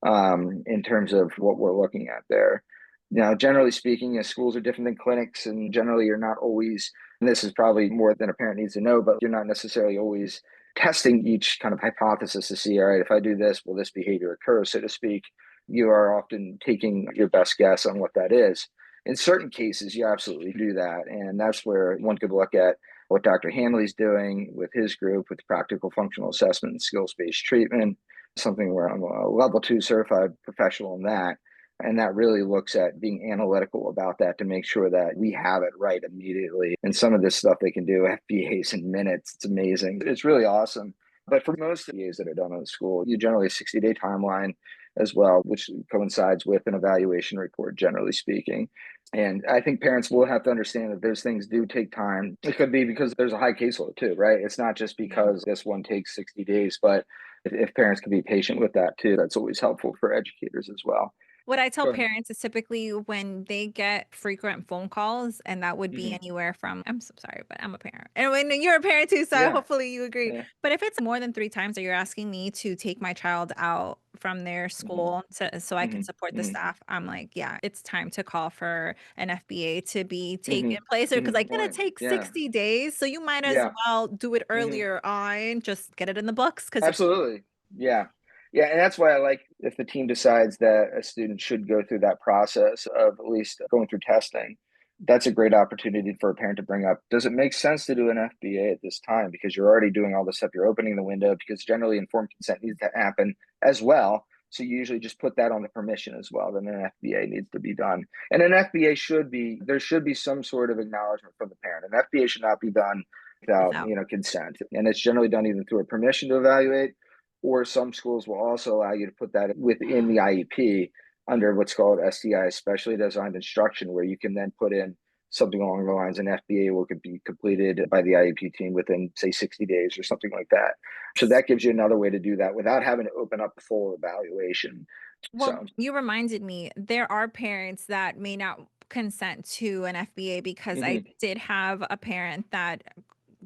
B: in terms of what we're looking at there. Now, generally speaking, schools are different than clinics, and generally you're not always, and this is probably more than a parent needs to know, but you're not necessarily always testing each kind of hypothesis to see, all right, if I do this, will this behavior occur, so to speak? You are often taking your best guess on what that is. In certain cases, you absolutely do that. And that's where one could look at what Dr. Hanley's doing with his group with practical functional assessment and skills based treatment. something where I'm a level 2 certified professional in that. And that really looks at being analytical about that to make sure that we have it right immediately. And some of this stuff they can do FBAs in minutes. It's amazing. It's really awesome. But for most FBAs that are done in the school, you generally a 60-day timeline as well, which coincides with an evaluation report, generally speaking. And I think parents will have to understand that those things do take time. It could be because there's a high caseload too, right? It's not just because this one takes 60 days, but if parents can be patient with that too, that's always helpful for educators as well.
A: What I tell
B: Go ahead.
A: parents is typically when they get frequent phone calls, and that would be
B: Hmm.
A: anywhere from, I'm so sorry, but I'm a parent. And when you're a parent too, so
B: Yeah.
A: hopefully you agree.
B: Yeah.
A: But if it's more than 3 times that you're asking me to take my child out from their
B: Hmm.
A: school so I can
B: Hmm.
A: support the
B: Hmm.
A: staff, I'm like, yeah, it's time to call for an FBA to be
B: Hmm.
A: taken place, or because
B: Hmm.
A: like it's gonna
B: Point.
A: take
B: Yeah.
A: 60 days. So you might as
B: Yeah.
A: well do it
B: Hmm.
A: earlier on, just get it in the books because it's
B: Absolutely. Yeah. Yeah. And that's why I like if the team decides that a student should go through that process of at least going through testing, that's a great opportunity for a parent to bring up. Does it make sense to do an FBA at this time? Because you're already doing all this stuff. You're opening the window because generally informed consent needs to happen as well. So you usually just put that on the permission as well. Then an FBA needs to be done. And an FBA should be, there should be some sort of acknowledgement from the parent. An FBA should not be done without
A: without.
B: consent, and it's generally done either through a permission to evaluate, or some schools will also allow you to put that within the IEP under what's called SDI, specially designed instruction, where you can then put in something along the lines an FBA will could be completed by the IEP team within say 60 days or something like that. So that gives you another way to do that without having to open up the full evaluation.
A: Well,
B: So
A: you reminded me, there are parents that may not consent to an FBA because I
B: hmm.
A: did have a parent that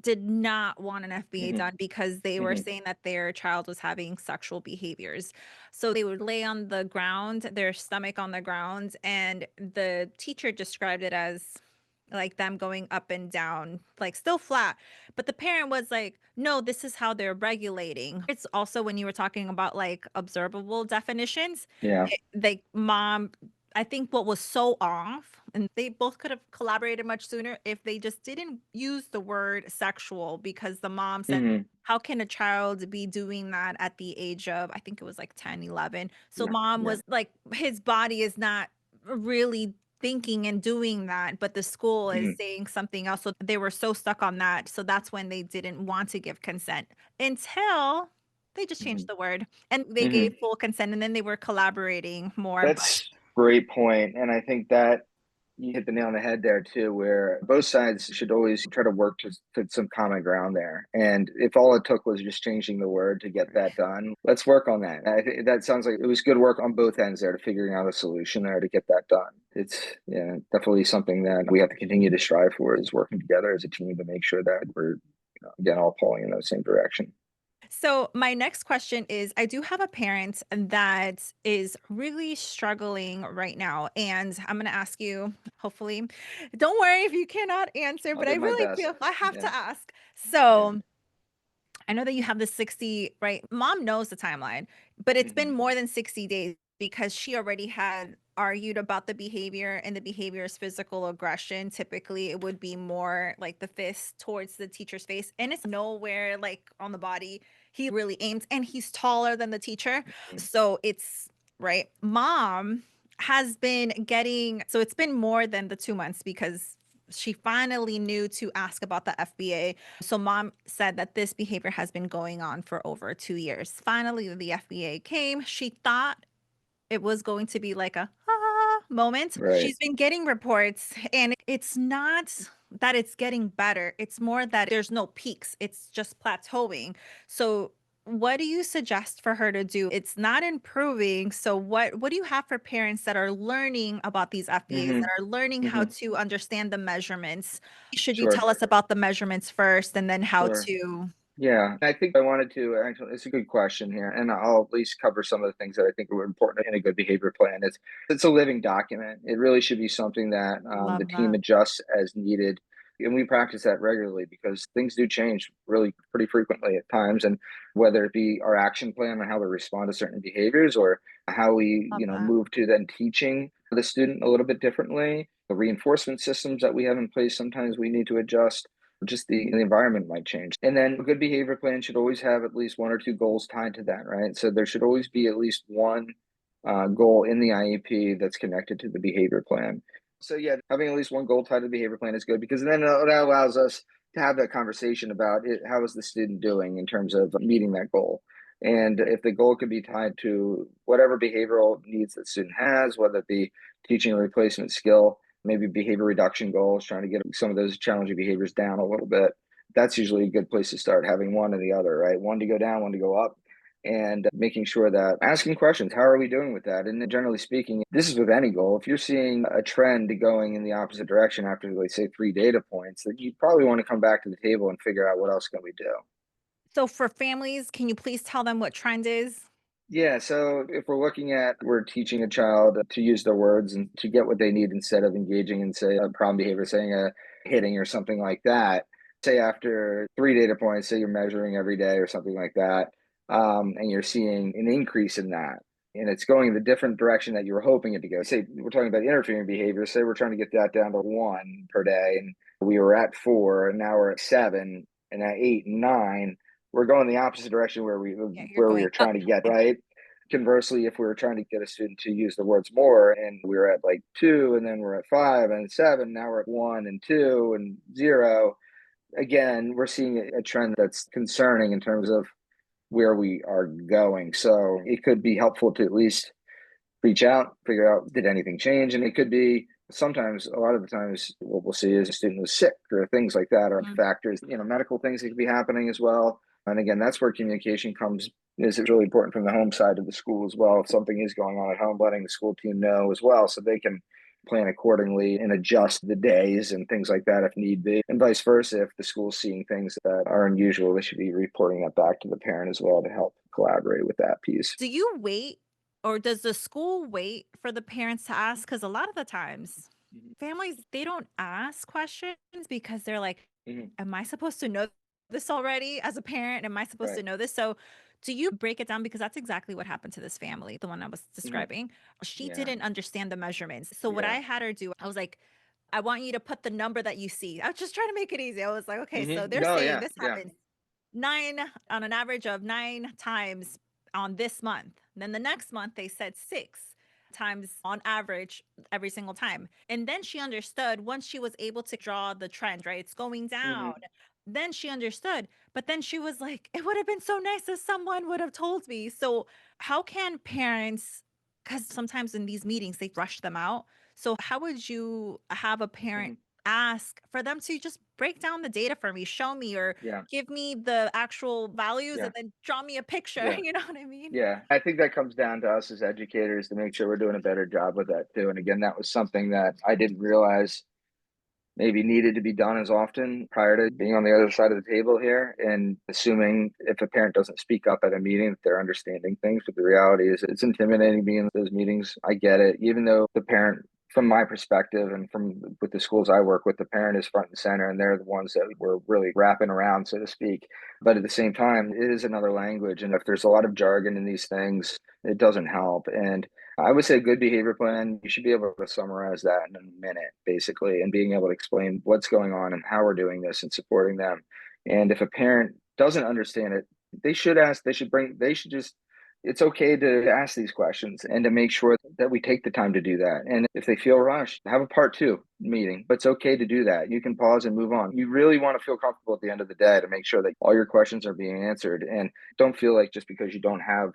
A: did not want an FBA
B: Hmm.
A: done because they were
B: Hmm.
A: saying that their child was having sexual behaviors. So they would lay on the ground, their stomach on the ground, and the teacher described it as like them going up and down, like still flat. But the parent was like, no, this is how they're regulating. It's also when you were talking about like observable definitions,
B: Yeah.
A: like mom, I think what was so off, and they both could have collaborated much sooner if they just didn't use the word sexual, because the mom said,
B: Hmm.
A: how can a child be doing that at the age of, I think it was like 10, 11? So
B: Yeah.
A: mom
B: Yeah.
A: was like, his body is not really thinking and doing that, but the school is
B: Hmm.
A: saying something else. So they were so stuck on that. So that's when they didn't want to give consent until they just
B: Hmm.
A: changed the word and they gave
B: Hmm.
A: full consent, and then they were collaborating more. But
B: That's a great point. And I think that you hit the nail on the head there too, where both sides should always try to work to put some common ground there. And if all it took was just changing the word to get that done, let's work on that. I think that sounds like it was good work on both ends there to figuring out a solution there to get that done. It's yeah, definitely something that we have to continue to strive for is working together as a team to make sure that we're again all pulling in the same direction.
A: so my next question is, I do have a parent that is really struggling right now, and I'm going to ask you, hopefully, don't worry if you cannot answer,
B: I'll
A: but I
B: do my
A: really
B: best.
A: feel I have
B: Yeah.
A: to ask.
B: Yeah.
A: So I know that you have the 60, right? Mom knows the timeline, but it's been
B: Hmm.
A: more than 60 days because she already had argued about the behavior, and the behavior is physical aggression. Typically, it would be more like the fist towards the teacher's face, and it's nowhere like on the body. He really aims, and he's taller than the teacher. So it's right. Mom has been getting, so it's been more than the 2 months because she finally knew to ask about the FBA. So mom said that this behavior has been going on for over 2 years. Finally, the FBA came. She thought it was going to be like a moment.
B: Right.
A: She's been getting reports, and it's not that it's getting better. It's more that there's no peaks. It's just plateauing. So what do you suggest for her to do? It's not improving. So what do you have for parents that are learning about these FBAs,
B: Hmm.
A: that are learning how
B: Hmm.
A: to understand the measurements? Should you
B: Sure.
A: tell us about the measurements first and then how
B: Sure.
A: to
B: Yeah, I think I wanted to actually, it's a good question here, and I'll at least cover some of the things that I think are important in a good behavior plan. It's a living document. It really should be something that the
A: love
B: team
A: that?
B: adjusts as needed. And we practice that regularly because things do change really pretty frequently at times. And whether it be our action plan on how we respond to certain behaviors or how we,
A: Love that.
B: move to then teaching the student a little bit differently, the reinforcement systems that we have in place, sometimes we need to adjust. just the environment might change. And then a good behavior plan should always have at least one or two goals tied to that, right? So there should always be at least one goal in the IEP that's connected to the behavior plan. So yeah, having at least one goal tied to the behavior plan is good because then that allows us to have that conversation about it. How is the student doing in terms of meeting that goal? And if the goal could be tied to whatever behavioral needs that student has, whether it be teaching a replacement skill, maybe behavior reduction goals, trying to get some of those challenging behaviors down a little bit, that's usually a good place to start, having one or the other, right? One to go down, one to go up, and making sure that asking questions, how are we doing with that? And generally speaking, this is with any goal. If you're seeing a trend going in the opposite direction after, like, say, 3 data points, then you probably want to come back to the table and figure out what else can we do.
A: So for families, can you please tell them what trend is?
B: Yeah, so if we're teaching a child to use their words and to get what they need instead of engaging in, say, a problem behavior, saying a hitting or something like that. Say after 3 data points, say you're measuring every day or something like that, and you're seeing an increase in that, and it's going in the different direction that you were hoping it to go. Say we're talking about interfering behavior. Say we're trying to get that down to 1 per day, and we were at 4, and now we're at 7, and at 8 and 9 we're going the opposite direction
A: Yeah, you're
B: where we
A: going
B: were
A: up.
B: trying to get, right? Conversely, if we were trying to get a student to use the words more and we were at like 2 and then we're at 5 and 7, now we're at 1 and 2 and 0, again, we're seeing a trend that's concerning in terms of where we are going. So it could be helpful to at least reach out, figure out, did anything change? And it could be sometimes, a lot of the times, what we'll see is a student was sick or things like that, or
A: Mhm.
B: factors, medical things that could be happening as well. And again, that's where communication is really important from the home side of the school as well. If something is going on at home, letting the school team know as well so they can plan accordingly and adjust the days and things like that if need be. And vice versa, if the school's seeing things that are unusual, they should be reporting that back to the parent as well to help collaborate with that piece.
A: Do you wait or does the school wait for the parents to ask? Because a lot of the times,
B: Mhm.
A: families, they don't ask questions because they're like,
B: Mhm.
A: am I supposed to know this already as a parent? Am I supposed
B: Right.
A: to know this? So, do you break it down? Because that's exactly what happened to this family, the one I was
B: Mhm.
A: describing. She
B: Yeah.
A: didn't understand the measurements. So, what I
B: Yeah.
A: had her do, I was like, I want you to put the number that you see. I was just trying to make it easy. I was like, okay, so they're
B: No,
A: saying
B: yeah,
A: this
B: yeah.
A: happens 9 on an average of 9 times on this month. Then the next month they said 6 times on average every single time. And then she understood once she was able to draw the trend, right? It's going down.
B: Mhm.
A: Then she understood. But then she was like, it would have been so nice if someone would have told me. So, how can parents, because sometimes in these meetings they rush them out. So, how would you have a parent
B: Mhm.
A: ask for them to just break down the data for me, show me, or
B: Yeah,
A: give me the actual values
B: yeah,
A: and then draw me a picture,
B: yeah,
A: you know what I mean?
B: yeah. I think that comes down to us as educators to make sure we're doing a better job with that too. And again, that was something that I didn't realize maybe needed to be done as often prior to being on the other side of the table here and assuming if a parent doesn't speak up at a meeting that they're understanding things. But the reality is it's intimidating being in those meetings. I get it. Even though the parent, from my perspective and from with the schools I work with, the parent is front and center and they're the ones that we're really wrapping around, so to speak. But at the same time, it is another language. And if there's a lot of jargon in these things, it doesn't help. And I would say a good behavior plan, you should be able to summarize that in a minute, basically, and being able to explain what's going on and how we're doing this and supporting them. And if a parent doesn't understand it, they should ask, they should just, it's okay to ask these questions and to make sure that we take the time to do that. And if they feel rushed, have a part 2 meeting, but it's okay to do that. You can pause and move on. You really want to feel comfortable at the end of the day to make sure that all your questions are being answered and don't feel like just because you don't have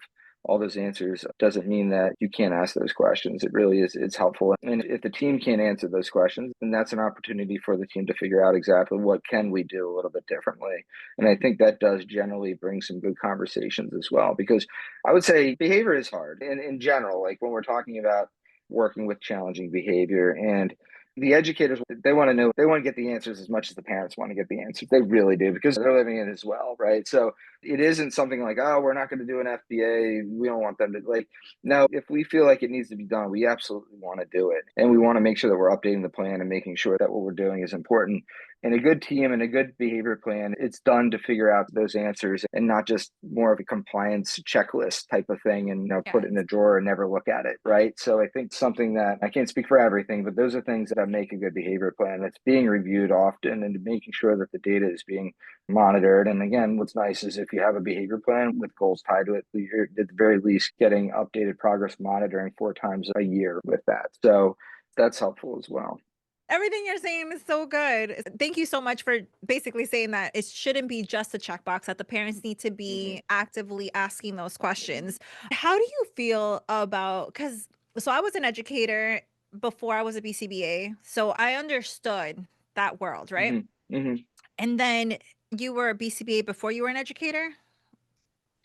B: all those answers doesn't mean that you can't ask those questions. It really is, it's helpful. And if the team can't answer those questions, then that's an opportunity for the team to figure out exactly what can we do a little bit differently. And I think that does generally bring some good conversations as well, because I would say behavior is hard in general, like when we're talking about working with challenging behavior. And the educators, they want to know, they want to get the answers as much as the parents want to get the answers. They really do, because they're living it as well, right? So it isn't something like, oh, we're not going to do an FBA. We don't want them to, like, no, if we feel like it needs to be done, we absolutely want to do it. And we want to make sure that we're updating the plan and making sure that what we're doing is important. And a good team and a good behavior plan, it's done to figure out those answers and not just more of a compliance checklist type of thing and put it in
A: Yes.
B: a drawer and never look at it, right? So I think something that I can't speak for everything, but those are things that make a good behavior plan. It's being reviewed often and making sure that the data is being monitored. And again, what's nice is if you have a behavior plan with goals tied to it, you're at the very least getting updated progress monitoring 4 times a year with that. So that's helpful as well.
A: Everything you're saying is so good. Thank you so much for basically saying that it shouldn't be just a checkbox, that the parents need to
B: Mm-hmm.
A: be actively asking those questions. How do you feel about, because so I was an educator before I was a BCBA, so I understood that world, right?
B: Mm-hmm. Mm-hmm.
A: And then you were a BCBA before you were an educator?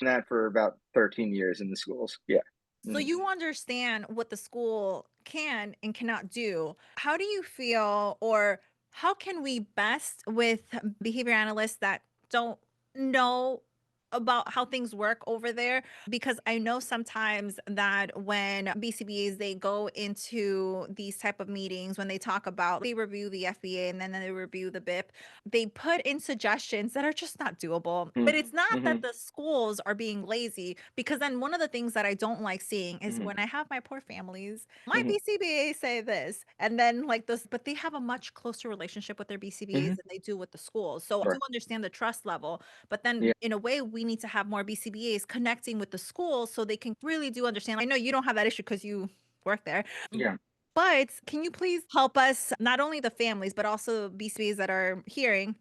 B: That for about 13 years in the schools. Yeah.
A: So
B: Mhm.
A: you understand what the school can and cannot do. How do you feel, or how can we best with behavior analysts that don't know about how things work over there? Because I know sometimes that when BCBAs they go into these type of meetings, when they talk about, they review the FBA and then they review the BIP, they put in suggestions that are just not doable. But it's not that
B: Mhm.
A: the schools are being lazy, because then one of the things that I don't like seeing is
B: Mhm.
A: when I have my poor families, my
B: Mhm.
A: BCBA say this, and then like this, but they have a much closer relationship with their BCBAs
B: Mhm.
A: than they do with the schools. So I do
B: Sure.
A: understand the trust level, but then
B: Yeah.
A: in a way, we need to have more BCBAs connecting with the schools so they can really do understand. I know you don't have that issue because you work there,
B: Yeah.
A: but can you please help us, not only the families, but also BCBAs that are hearing,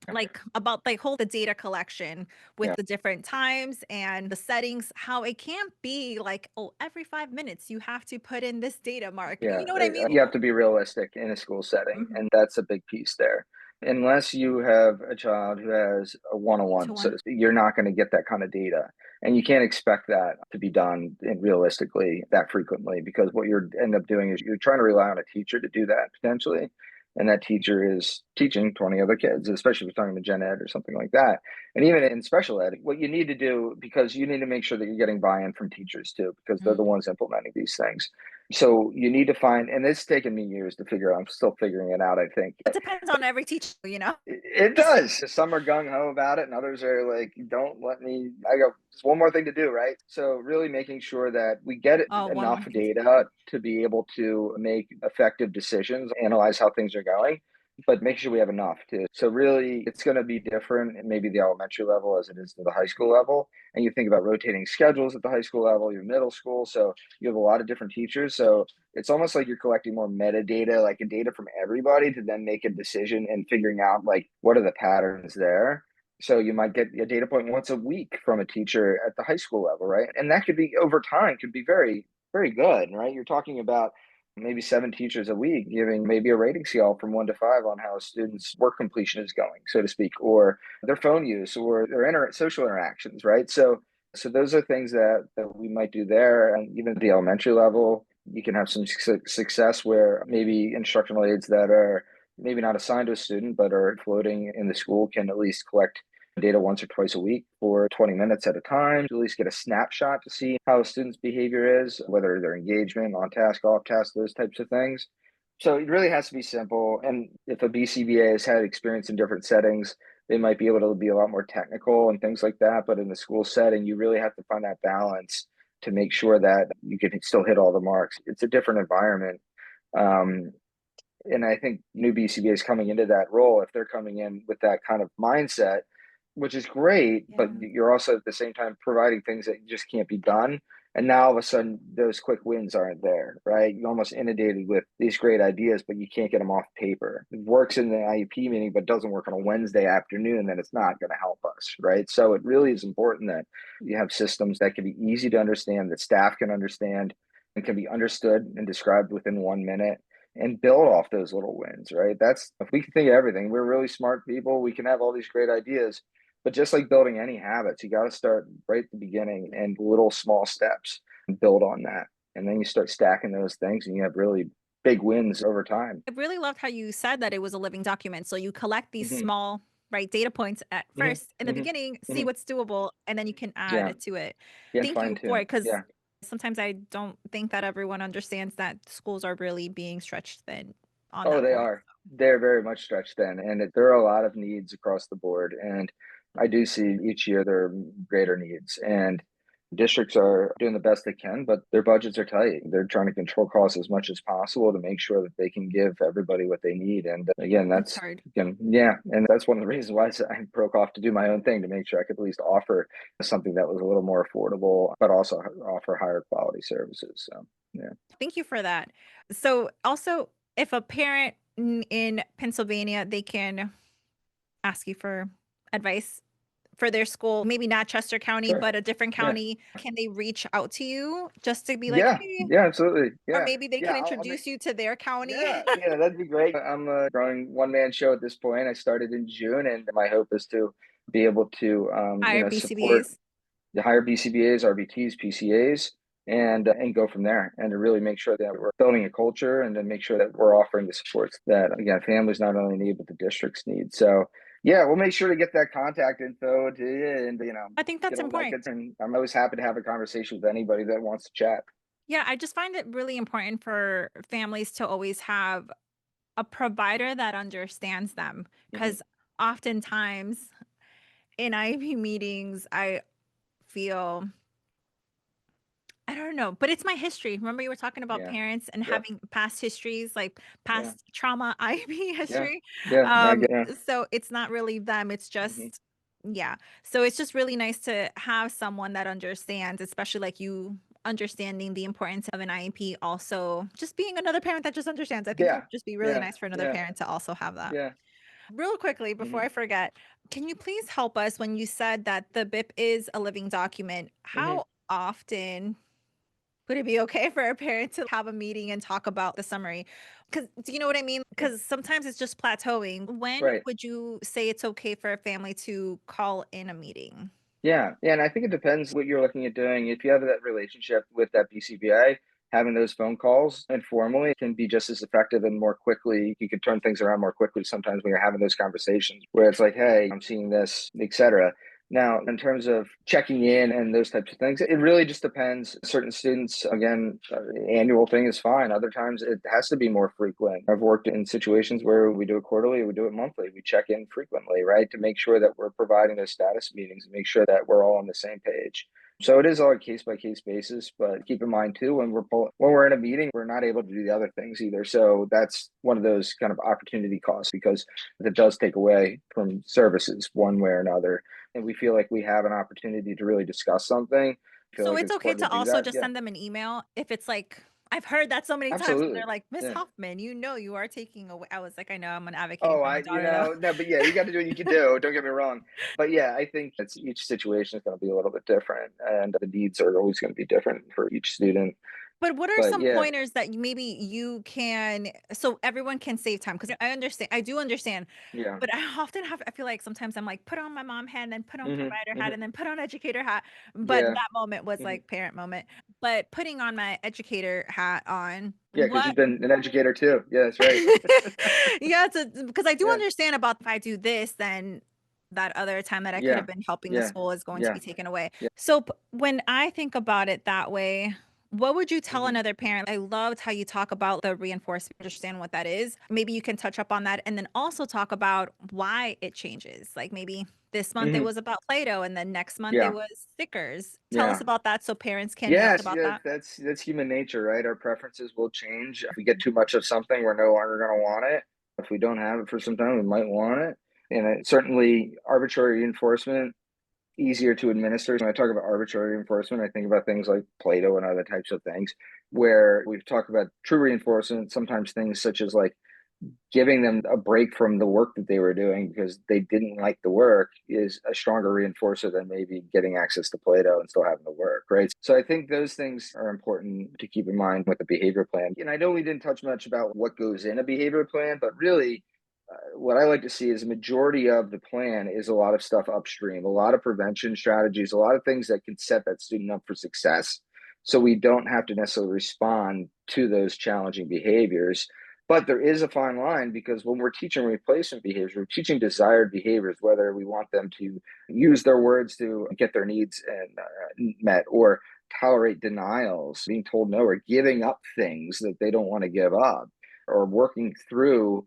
B: Yeah.
A: like about like whole the data collection with
B: Yeah.
A: the different times and the settings, how it can't be like, oh, every 5 minutes you have to put in this data mark.
B: Yeah,
A: You know what I mean?
B: you have to be realistic in a school setting,
A: Mhm.
B: and that's a big piece there. Unless you have a child who has a one-on-one,
A: To
B: so
A: one.
B: to speak, you're not going to get that kind of data, and you can't expect that to be done realistically that frequently because what you're end up doing is you're trying to rely on a teacher to do that potentially, and that teacher is teaching 20 other kids, especially if you're talking to gen ed or something like that. And even in special ed, what you need to do because you need to make sure that you're getting buy-in from teachers too, because they're the
A: Mm.
B: ones implementing these things. So you need to find, and it's taken me years to figure out. I'm still figuring it out, I think.
A: It depends on every teacher, you know?
B: It does. Some are gung ho about it, and others are like, don't let me. I go, just one more thing to do, right? So, really making sure that we get
A: Oh, one more
B: enough
A: thing.
B: data to be able to make effective decisions, analyze how things are going, but make sure we have enough to. So, really, it's going to be different at maybe the elementary level as it is to the high school level. And you think about rotating schedules at the high school level, your middle school. So, you have a lot of different teachers. So, it's almost like you're collecting more metadata, like a data from everybody to then make a decision and figuring out like what are the patterns there. So you might get a data point once a week from a teacher at the high school level, right? And that could be over time, could be very, very good, right? You're talking about maybe 7 teachers a week giving maybe a rating scale from 1 to 5 on how a student's work completion is going, so to speak, or their phone use or their social interactions, right? So those are things that we might do there, and even at the elementary level, you can have some success where maybe instructional aides that are maybe not assigned to a student but are floating in the school can at least collect data once or twice a week for 20 minutes at a time to at least get a snapshot to see how a student's behavior is, whether their engagement, on task, off task, those types of things. So it really has to be simple. And if a BCBA has had experience in different settings, they might be able to be a lot more technical and things like that. But in the school setting, you really have to find that balance to make sure that you can still hit all the marks. It's a different environment. Um, and I think new BCBAs coming into that role, if they're coming in with that kind of mindset, which is great, but
A: Yeah.
B: you're also at the same time providing things that just can't be done. And now all of a sudden, those quick wins aren't there, right? You're almost inundated with these great ideas, but you can't get them off paper. It works in the IEP meeting, but doesn't work on a Wednesday afternoon, then it's not going to help us, right? So it really is important that you have systems that can be easy to understand, that staff can understand, and can be understood and described within 1 minute and build off those little wins, right? That's if we can think of everything, we're really smart people. We can have all these great ideas, but just like building any habits, you got to start right at the beginning and little small steps and build on that. And then you start stacking those things and you have really big wins over time.
A: I really loved how you said that it was a living document. So you collect these
B: Hmm.
A: small, right, data points at
B: Hmm.
A: first in the
B: Hmm.
A: beginning, see
B: Hmm.
A: what's doable, and then you can
B: Yeah.
A: add to it.
B: Yeah.
A: Thank
B: Fine
A: you for
B: tune.
A: it, because
B: Yeah.
A: sometimes I don't think that everyone understands that schools are really being stretched thin on
B: Oh,
A: that
B: they
A: point.
B: are. They're very much stretched thin, and there are a lot of needs across the board. And I do see each year there are greater needs, and districts are doing the best they can, but their budgets are tight. They're trying to control costs as much as possible to make sure that they can give everybody what they need. And again,
A: It's
B: that's
A: hard.
B: again, yeah, and that's one of the reasons why I broke off to do my own thing to make sure I could at least offer something that was a little more affordable, but also offer higher quality services. So, yeah.
A: Thank you for that. So also, if a parent in Pennsylvania, they can ask you for advice for their school, maybe not Chester County,
B: Sure.
A: but a different
B: Yeah.
A: county, can they reach out to you just to be like,
B: Yeah.
A: hey,
B: Yeah. Absolutely.
A: or
B: Yeah.
A: maybe they
B: Yeah.
A: can
B: I'll make.
A: introduce you to their county?
B: Yeah, yeah, that'd be great. I'm a growing one-man show at this point. I started in June, and my hope is to be able to,
A: Hire
B: support
A: BCBAs.
B: the higher BCBAs, RBTs, PCAs, and go from there, and to really make sure that we're building a culture, and to make sure that we're offering the supports that again families not only need but the districts need. So, yeah, we'll make sure to get that contact info to you, and
A: I think
B: get
A: that's
B: all that
A: important.
B: good. And I'm always happy to have a conversation with anybody that wants to chat.
A: Yeah, I just find it really important for families to always have a provider that understands them
B: Hmm.
A: because oftentimes in IEP meetings, I feel I don't know, but it's my history. Remember you were talking about
B: Yeah.
A: parents and
B: Yep.
A: having past histories, like
B: Yeah.
A: past trauma IEP
B: Yeah.
A: history.
B: Yeah. No, I
A: Um,
B: get. Yeah.
A: so it's not really them, it's
B: Hmm.
A: just yeah. So it's just really nice to have someone that understands, especially like you understanding the importance of an IEP, also just being another parent that just understands. I think it
B: Yeah.
A: would just be really
B: Yeah.
A: nice for another
B: Yeah.
A: parent to also have that.
B: Yeah.
A: Real quickly, before
B: Hmm.
A: I forget, can you please help us when you said that the BIP is a living document?
B: Hmm.
A: How often would it be okay for a parent to have a meeting and talk about the summary? Because do you know what I mean?
B: Yeah.
A: Because sometimes it's just plateauing. When
B: Right.
A: would you say it's okay for a family to call in a meeting?
B: Yeah. Yeah. And I think it depends what you're looking at doing. If you have that relationship with that BCBA, having those phone calls informally can be just as effective and more quickly. You can turn things around more quickly sometimes when you're having those conversations where it's like, hey, I'm seeing this, etc. Now, in terms of checking in and those types of things, it really just depends. Certain students, again, annual thing is fine. Other times it has to be more frequent. I've worked in situations where we do it quarterly, we do it monthly. We check in frequently, right, to make sure that we're providing those status meetings and make sure that we're all on the same page. So it is all a case by case basis, but keep in mind too when we're in a meeting, we're not able to do the other things either. So that's one of those kind of opportunity costs because it does take away from services one way or another, and we feel like we have an opportunity to really discuss something, feel
A: So
B: like
A: it's
B: it's
A: okay
B: important
A: to
B: to do
A: also
B: that.
A: just
B: Yeah,
A: send them an email if it's like I've heard that so many times and
B: absolutely.
A: they're like, Miss
B: Yeah.
A: Hoffman, you know you are taking away. I was like, I know I'm advocating
B: Oh,
A: for my daughter though.
B: no, but yeah, you got to do what you can do. Don't get me wrong. But yeah, I think it's each situation is going to be a little bit different, and the needs are always going to be different for each student.
A: But what are
B: But
A: some
B: yeah,
A: pointers that maybe you can so everyone can save time? Because I understand, I do understand,
B: yeah.
A: but I often have I feel like sometimes I'm like, put on my mom hat and then put on
B: Hmm.
A: provider hat
B: Hmm.
A: and then put on educator hat. But
B: Yeah.
A: that moment was
B: Hmm.
A: like parent moment. But putting on my educator hat on,
B: Yeah, because
A: what
B: you've been an educator too. Yeah, that's right.
A: yeah, because I do
B: Yeah.
A: understand about if I do this, then that other time that I could
B: Yeah.
A: have been helping the
B: Yeah.
A: school is going to
B: Yeah.
A: be taken away.
B: Yeah.
A: So when I think about it that way, what would you tell
B: Hmm.
A: another parent? I loved how you talk about the reinforcement, understand what that is. Maybe you can touch up on that and then also talk about why it changes. Like maybe this month it
B: Hmm.
A: was about Play-Doh and then next month it
B: Yeah.
A: was stickers. Tell us
B: Yeah.
A: about that so parents can know
B: Yes,
A: about
B: yeah,
A: that.
B: that's human nature, right? Our preferences will change. If we get too much of something, we're no longer going to want it. If we don't have it for some time, we might want it. And certainly, arbitrary reinforcement easier to administer. When I talk about arbitrary reinforcement, I think about things like Play-Doh and other types of things, where we've talked about true reinforcement. Sometimes things such as like giving them a break from the work that they were doing because they didn't like the work is a stronger reinforcer than maybe getting access to Play-Doh and still having to work, right? So I think those things are important to keep in mind with the behavior plan. And I know we didn't touch much about what goes in a behavior plan, but really what I like to see is a majority of the plan is a lot of stuff upstream, a lot of prevention strategies, a lot of things that can set that student up for success. So we don't have to necessarily respond to those challenging behaviors. But there is a fine line because when we're teaching replacement behaviors, we're teaching desired behaviors, whether we want them to use their words to get their needs met or tolerate denials, being told no, or giving up things that they don't want to give up. or working through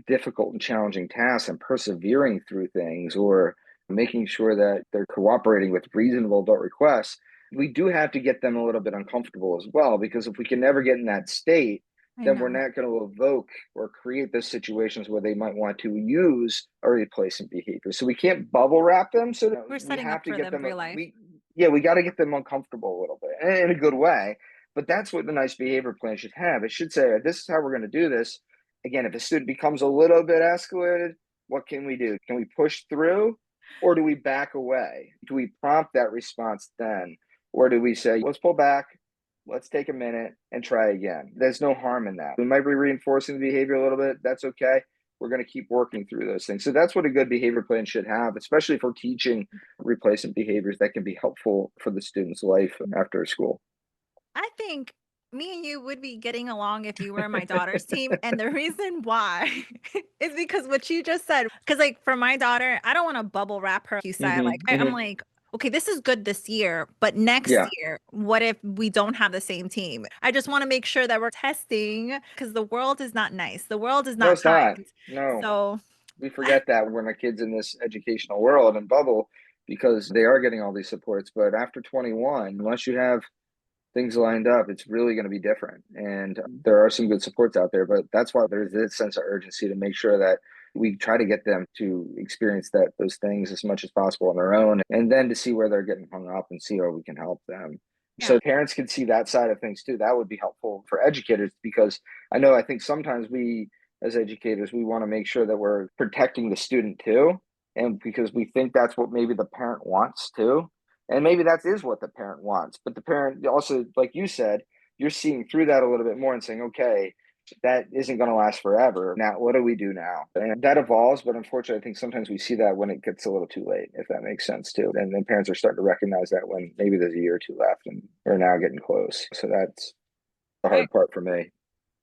B: difficult and challenging tasks and persevering through things, or making sure that they're cooperating with reasonable adult requests, we do have to get them a little bit uncomfortable as well, because if we can never get in that state,
A: I
B: then we're
A: know.
B: not going to evoke or create those situations where they might want to use a replacement behavior. So we can't bubble wrap them. So
A: We're
B: we
A: setting
B: have
A: up
B: to
A: for
B: get
A: them
B: them,
A: for life.
B: we got to get them uncomfortable a little bit in a good way. But that's what the nice behavior plan should have. It should say, this is how we're going to do this. Again, if a student becomes a little bit escalated, what can we do? Can we push through, or do we back away? Do we prompt that response then? Or do we say, let's pull back, let's take a minute and try again? There's no harm in that. We might be reinforcing the behavior a little bit. That's okay. We're going to keep working through those things. So that's what a good behavior plan should have, especially for teaching replacement behaviors that can be helpful for the student's life after school.
A: I think me and you would be getting along if you were my daughter's team. And the reason why is because what you just said. Because, like, for my daughter, I don't want to bubble wrap her. You said, like, I'm
B: Mm-hmm.
A: like, okay, this is good this year, but next
B: Yeah.
A: year, what if we don't have the same team? I just want to make sure that we're testing because the world is not nice. The world is
B: No,
A: not
B: it's not.
A: kind.
B: No,
A: So,
B: we forget that when our kids in this educational world and bubble, because they are getting all these supports. But after 21, unless you have things lined up, it's really going to be different. And there are some good supports out there, but that's why there's this sense of urgency to make sure that we try to get them to experience those things as much as possible on their own, and then to see where they're getting hung up and see how we can help them.
A: yeah.
B: So parents can see that side of things too. That would be helpful for educators, because I think sometimes we as educators, we want to make sure that we're protecting the student too. And because we think that's what maybe the parent wants too. And maybe that is what the parent wants. But the parent also, like you said, you're seeing through that a little bit more and saying, okay, that isn't going to last forever. Now, what do we do now? And that evolves. But unfortunately, I think sometimes we see that when it gets a little too late, if that makes sense too. And then parents are starting to recognize that when maybe there's a year or two left and we're now getting close. So that's the
A: I
B: hard part for me.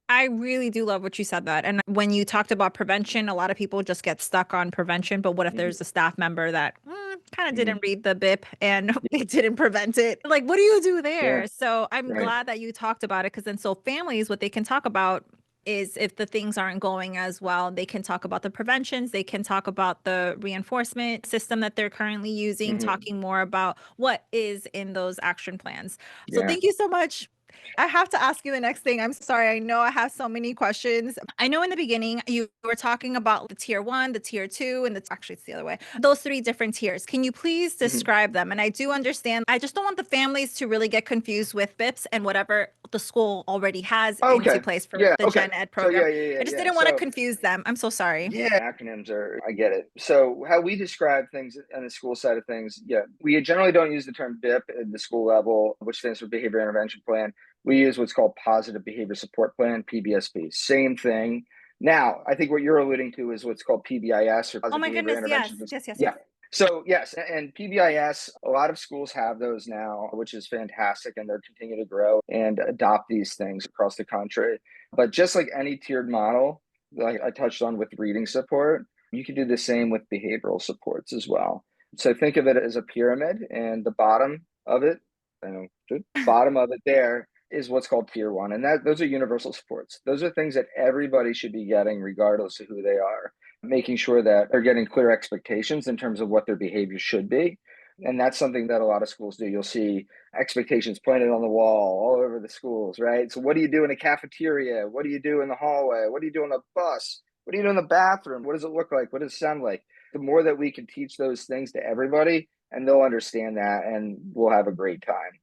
A: I really do love what you said that. And when you talked about prevention, a lot of people just get stuck on prevention. But what if
B: Mm-hmm.
A: there's a staff member that kind of
B: Mm-hmm.
A: didn't read the BIP and they didn't prevent it? Like, what do you do
B: Yeah,
A: there? So I'm
B: right.
A: glad that you talked about it because then so families, what they can talk about is if the things aren't going as well, they can talk about the preventions, they can talk about the reinforcement system that they're currently using,
B: Mm-hmm.
A: talking more about what is in those action plans. So
B: Yeah.
A: thank you so much. I have to ask you the next thing. I'm sorry. I know I have so many questions. I know in the beginning you were talking about the tier one, the tier two, and actually it's the other way. Those three different tiers. Can you please
B: Mm-hmm.
A: describe them? And I do understand. I just don't want the families to really get confused with BIPs and whatever the school already has into
B: Okay.
A: place for
B: Yeah.
A: the
B: Okay.
A: Gen Ed
B: So
A: program. I just
B: yeah.
A: didn't want to
B: So
A: confuse them. I'm so sorry.
B: yeah, acronyms are, I get it. So how we describe things on the school side of things, yeah, we generally don't use the term BIP at the school level, which stands for Behavior Intervention Plan. We use what's called Positive Behavior Support Plan, PBSP. Same thing. Now, I think what you're alluding to is what's called PBIS, or
A: Oh
B: Positive
A: my
B: Behavior
A: goodness. Yes.
B: Intervention.
A: Yes. Yes.
B: Yeah.
A: Yes.
B: So yes, and PBIS, a lot of schools have those now, which is fantastic, and they're continuing to grow and adopt these things across the country. But just like any tiered model, like I touched on with reading support, you can do the same with behavioral supports as well. So think of it as a pyramid, and the bottom of it, the bottom of it there is what's called tier one, and that those are universal supports. Those are things that everybody should be getting, regardless of who they are. Making sure that they're getting clear expectations in terms of what their behavior should be. And that's something that a lot of schools do. You'll see expectations planted on the wall all over the schools, right? So, what do you do in a cafeteria? What do you do in the hallway? What do you do on a bus? What do you do in the bathroom? What does it look like? What does it sound like? The more that we can teach those things to everybody, and they'll understand that, and we'll have a great time.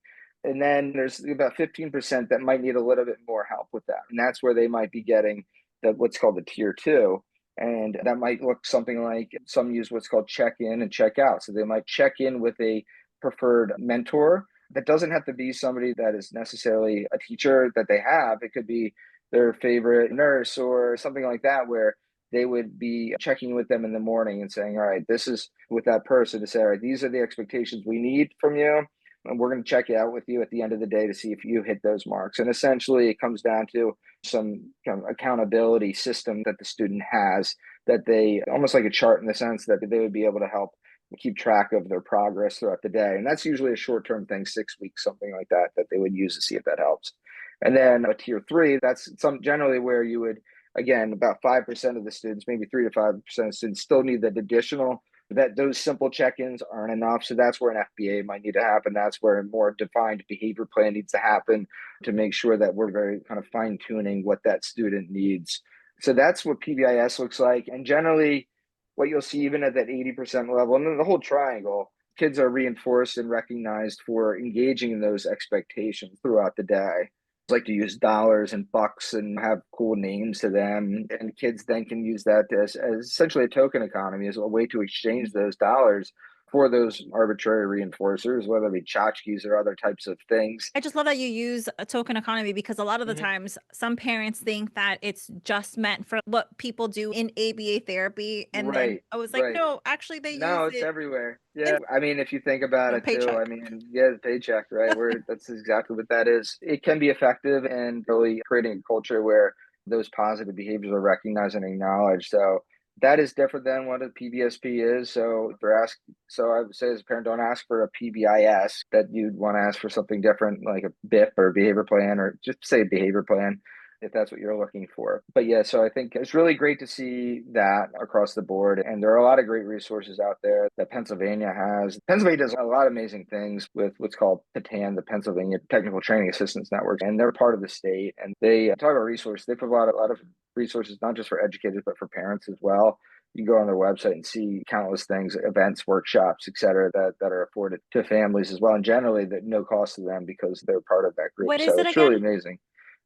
B: And then there's about 15% that might need a little bit more help with that. And that's where they might be getting what's called the tier two. And that might look something like some use what's called check in and check out. So they might check in with a preferred mentor. That doesn't have to be somebody that is necessarily a teacher that they have. It could be their favorite nurse or something like that, where they would be checking with them in the morning and saying, all right, this is with that person to say, all right, these are the expectations we need from you. And we're going to check it out with you at the end of the day to see if you hit those marks. And essentially, it comes down to some kind of accountability system that the student has, that they almost like a chart, in the sense that they would be able to help keep track of their progress throughout the day. And that's usually a short-term thing, 6 weeks, something like that, that they would use to see if that helps. And then a tier three, that's some generally where you would again, about 5% of the students, maybe 3 to 5% of students still need that additional, that those simple check-ins aren't enough. So that's where an FBA might need to happen. That's where a more defined behavior plan needs to happen to make sure that we're very kind of fine tuning what that student needs. So that's what PBIS looks like. And generally, what you'll see even at that 80% level, and then the whole triangle, kids are reinforced and recognized for engaging in those expectations throughout the day. Like to use dollars and bucks and have cool names to them. And kids then can use that as essentially a token economy, as a way to exchange those dollars for those arbitrary reinforcers, whether it be tchotchkes or other types of things.
A: I just love that you use a token economy because a lot of the
B: Mhm.
A: times some parents think that it's just meant for what people do in ABA therapy. And then
B: Right,
A: I was like,
B: right.
A: no, actually they use
B: No, it's
A: it
B: everywhere.
A: in
B: Yeah. I mean, if you think about it too, I
A: paycheck.
B: mean, yeah, the paycheck, right? Where that's exactly what that is. It can be effective and really creating a culture where those positive behaviors are recognized and acknowledged. So that is different than what a PBSP is. So if they're asked, so I would say as a parent, don't ask for a PBIS, that you'd want to ask for something different, like a BIP or behavior plan, or just say behavior plan if that's what you're looking for. But yeah, so I think it's really great to see that across the board. And there are a lot of great resources out there that Pennsylvania has. Pennsylvania does a lot of amazing things with what's called PTAN, the Pennsylvania Technical Training Assistance Network. And they're part of the state. And they talk about resources. They provide a lot of resources, not just for educators, but for parents as well. You can go on their website and see countless things, events, workshops, et cetera, that are afforded to families as well. And generally, that no cost to them because they're part of that group.
A: What is
B: So
A: it
B: it's really
A: again?
B: amazing.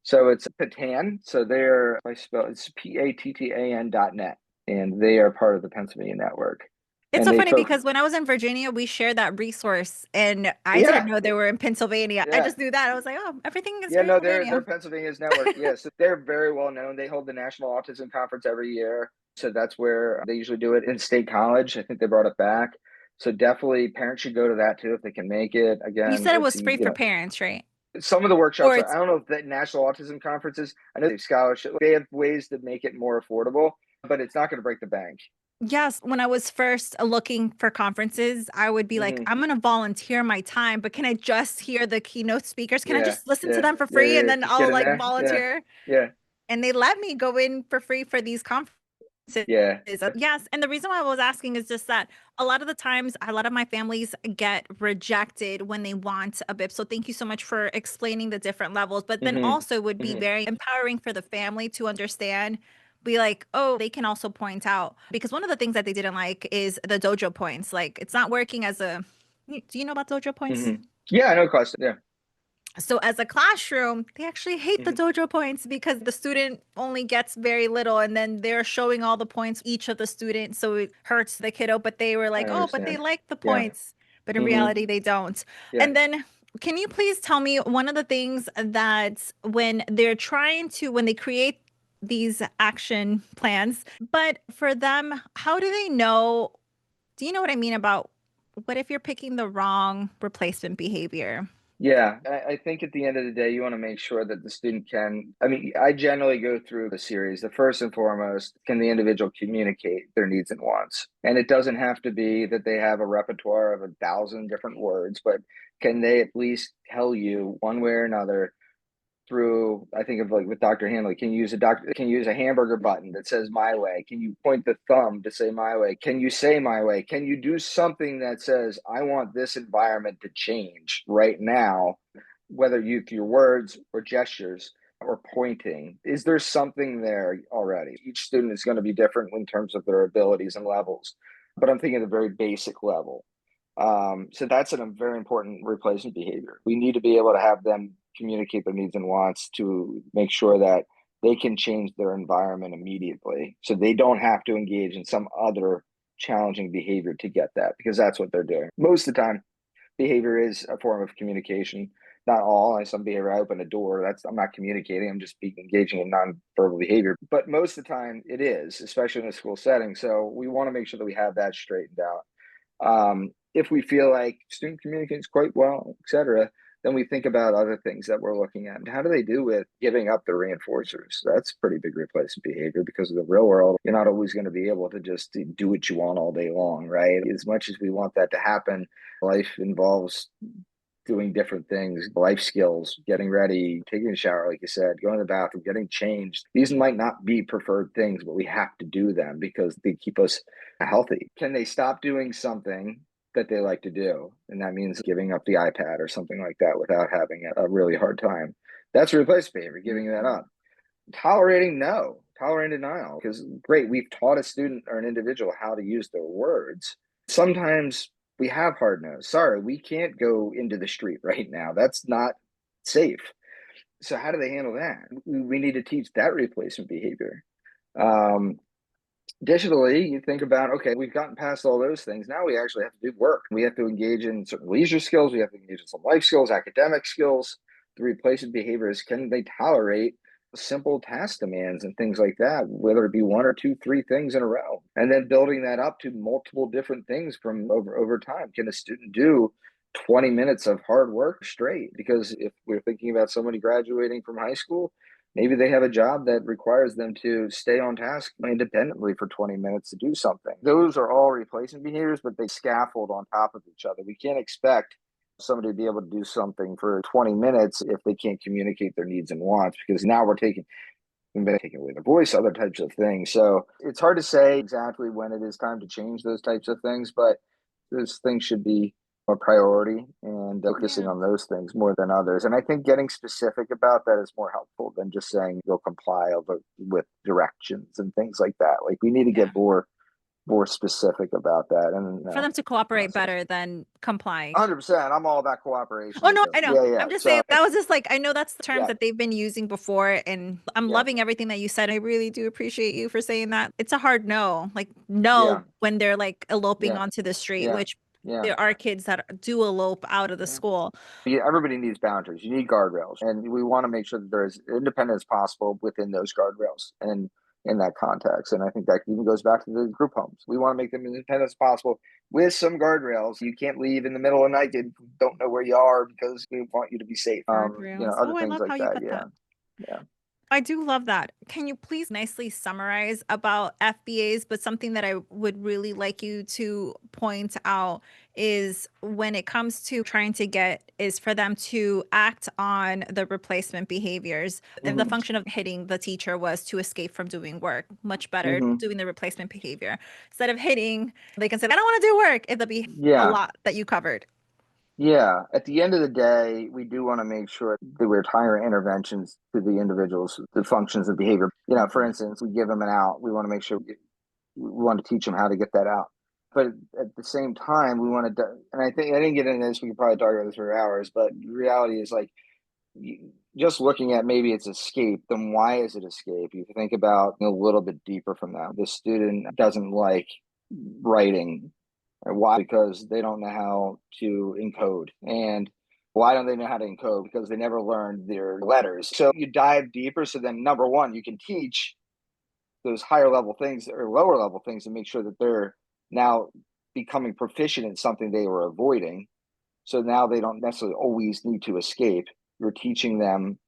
B: So it's Patan. So they're, I spell it's PATTAN.net, and they are part of the Pennsylvania network.
A: It's
B: And
A: so
B: they
A: funny
B: focus,
A: because when I was in Virginia, we shared that resource and I didn't
B: yeah,
A: know they were in Pennsylvania. I
B: yeah,
A: just knew that. I was like, oh, everything is
B: yeah. No, they're
A: Pennsylvania.
B: Pennsylvania's network. Yeah, so they're very well known. They hold the National Autism Conference every year. So that's where they usually do it in State College. I think they brought it back. So definitely, parents should go to that too if they can make it.
A: You
B: Again,
A: said it
B: it's
A: was free for parents, right?
B: some of the
A: Or
B: workshops are,
A: it's
B: I don't know if the National Autism Conferences, I know they have scholarship, they have ways to make it more affordable, but it's not going to break the bank.
A: yes, when I was first looking for conferences, I would be like,
B: Hmm.
A: I'm going to volunteer my time, but can I just hear the keynote speakers? Can I
B: Yeah,
A: just listen to
B: yeah,
A: them for
B: yeah,
A: free
B: yeah,
A: and
B: yeah.
A: then
B: Just
A: I'll
B: get in
A: like
B: there. Yeah,
A: volunteer?
B: yeah,
A: And they let me go in for free for these conferences.
B: yeah.
A: Yes, and the reason why I was asking is just that a lot of the times, a lot of my families get rejected when they want a BIP. So thank you so much for explaining the different levels. But then
B: Hmm.
A: also would be
B: Hmm.
A: very empowering for the family to understand, be like, oh, they can also point out because one of the things that they didn't like is the dojo points. Like it's not working as a. Do you know about dojo points?
B: Hmm. Yeah, I know cost. Yeah.
A: So as a classroom, they actually hate the
B: Hmm.
A: dojo points because the student only gets very little and then they're showing all the points each of the students. So it hurts the kiddo, but they were
B: I
A: like, oh, but they
B: understand.
A: like the
B: Yeah.
A: points. But in
B: Hmm.
A: reality, they don't.
B: Yeah.
A: And then can you please tell me one of the things that when they're trying to, when they create these action plans, but for them, how do they know? Do you know what I mean about what if you're picking the wrong replacement behavior?
B: Yeah, I think at the end of the day, you want to make sure that the student can. I mean, I generally go through the series. The first and foremost, can the individual communicate their needs and wants? And it doesn't have to be that they have a repertoire of 1,000 different words, but can they at least tell you one way or another through, I think of like with Dr. Hanley, can you use a hamburger button that says my way? Can you point the thumb to say my way? Can you say my way? Can you do something that says, I want this environment to change right now, whether you through your words or gestures or pointing? Is there something there already? Each student is going to be different in terms of their abilities and levels, but I'm thinking at a very basic level. So that's a very important replacement behavior. We need to be able to have them communicate their needs and wants to make sure that they can change their environment immediately. So they don't have to engage in some other challenging behavior to get that because that's what they're doing. Most of the time, behavior is a form of communication. Not all. Like some behavior, I open a door. That's I'm not communicating. I'm just engaging in nonverbal behavior. But most of the time, it is, especially in a school setting. So we want to make sure that we have that straightened out. If we feel like student communicates quite well, et cetera, then we think about other things that we're looking at. How do they do with giving up the reinforcers? That's pretty big replacement behavior because of the real world. You're not always going to be able to just do what you want all day long, right? As much as we want that to happen, life involves doing different things, life skills, getting ready, taking a shower, like you said, going to the bathroom, getting changed. These might not be preferred things, but we have to do them because they keep us healthy. Can they stop doing something that they like to do? And that means giving up the iPad or something like that without having a really hard time. That's replacement behavior, giving that up. Tolerating no, tolerating denial. Because great, we've taught a student or an individual how to use their words. Sometimes we have hard no's. Sorry, we can't go into the street right now. That's not safe. So how do they handle that? We need to teach that replacement behavior. Um, Additionally, you think about, okay, we've gotten past all those things. Now we actually have to do work. We have to engage in certain leisure skills. We have to engage in some life skills, academic skills. The replacement behaviors, can they tolerate simple task demands and things like that, whether it be one or two, three things in a row, and then building that up to multiple different things from over time. Can a student do 20 minutes of hard work straight? Because if we're thinking about somebody graduating from high school, maybe they have a job that requires them to stay on task independently for 20 minutes to do something. Those are all replacement behaviors, but they scaffold on top of each other. We can't expect somebody to be able to do something for 20 minutes if they can't communicate their needs and wants, because now we're taking away their voice, other types of things. So it's hard to say exactly when it is time to change those types of things, but those things should be a priority and focusing on those things more than others. And I think getting specific about that is more helpful than just saying you'll comply with directions and things like that. Like we need to get more specific about that. And
A: For them to cooperate
B: process.
A: better than complying.
B: 100%. I'm all about cooperation
A: Oh
B: with
A: no,
B: them.
A: I know.
B: Yeah.
A: I'm just saying
B: So
A: that was just like I know that's the terms
B: yeah,
A: that they've been using before, and I'm
B: yeah,
A: loving everything that you said. I really do appreciate you for saying that. It's a hard no, like
B: yeah,
A: no when they're like eloping
B: yeah,
A: onto the street,
B: yeah,
A: which
B: yeah.
A: there are kids that do elope out of the
B: Yeah.
A: school.
B: Everybody needs boundaries. You need guardrails, and we want to make sure that they're as independent as possible within those guardrails and in that context. And I think that even goes back to the group homes. We want to make them as independent as possible with some guardrails. You can't leave in the middle of the night and don't know where you are because we want you to be safe.
A: Guardrails.
B: Other
A: Oh, I
B: things
A: love how
B: like
A: you
B: that.
A: put
B: Yeah,
A: that.
B: yeah.
A: I do love that. Can you please nicely summarize about FBAs? But something that I would really like you to point out is when it comes to trying to get is for them to act on the replacement behaviors. If the
B: Mm-hmm.
A: function of hitting the teacher was to escape from doing work, much better
B: Mm-hmm.
A: doing the replacement behavior. Instead of hitting, they can say, I don't want to do work if there'll be a
B: Yeah.
A: lot that you covered.
B: Yeah, at the end of the day, we do want to make sure that we're tailoring interventions to the individuals, the functions of behavior. For instance, we give them an out. We want to make sure we want to teach them how to get that out. But at the same time, we want to, and I think I didn't get into this. We could probably talk about this for hours. But the reality is, like, just looking at maybe it's escape, then why is it escape? You think about a little bit deeper from that. The student doesn't like writing. Why? Because they don't know how to encode. And why don't they know how to encode? Because they never learned their letters. So you dive deeper. So then, number one, you can teach those higher level things or lower level things and make sure that they're now becoming proficient in something they were avoiding. So now they don't necessarily always need to escape. You're teaching them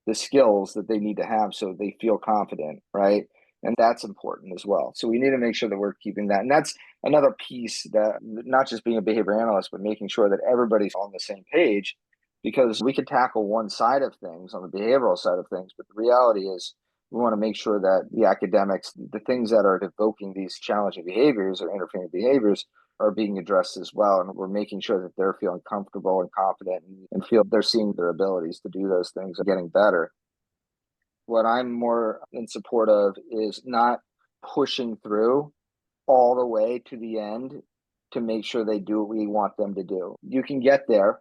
B: the skills that they need to have so they feel confident, right? And that's important as well. So we need to make sure that we're keeping that. And that's another piece, that not just being a behavior analyst, but making sure that everybody's on the same page, because we could tackle one side of things on the behavioral side of things. But the reality is, we want to make sure that the academics, the things that are evoking these challenging behaviors or interfering behaviors, are being addressed as well. And we're making sure that they're feeling comfortable and confident and feel they're seeing their abilities to do those things and getting better. What I'm more in support of is not pushing through all the way to the end to make sure they do what we want them to do. You can get there,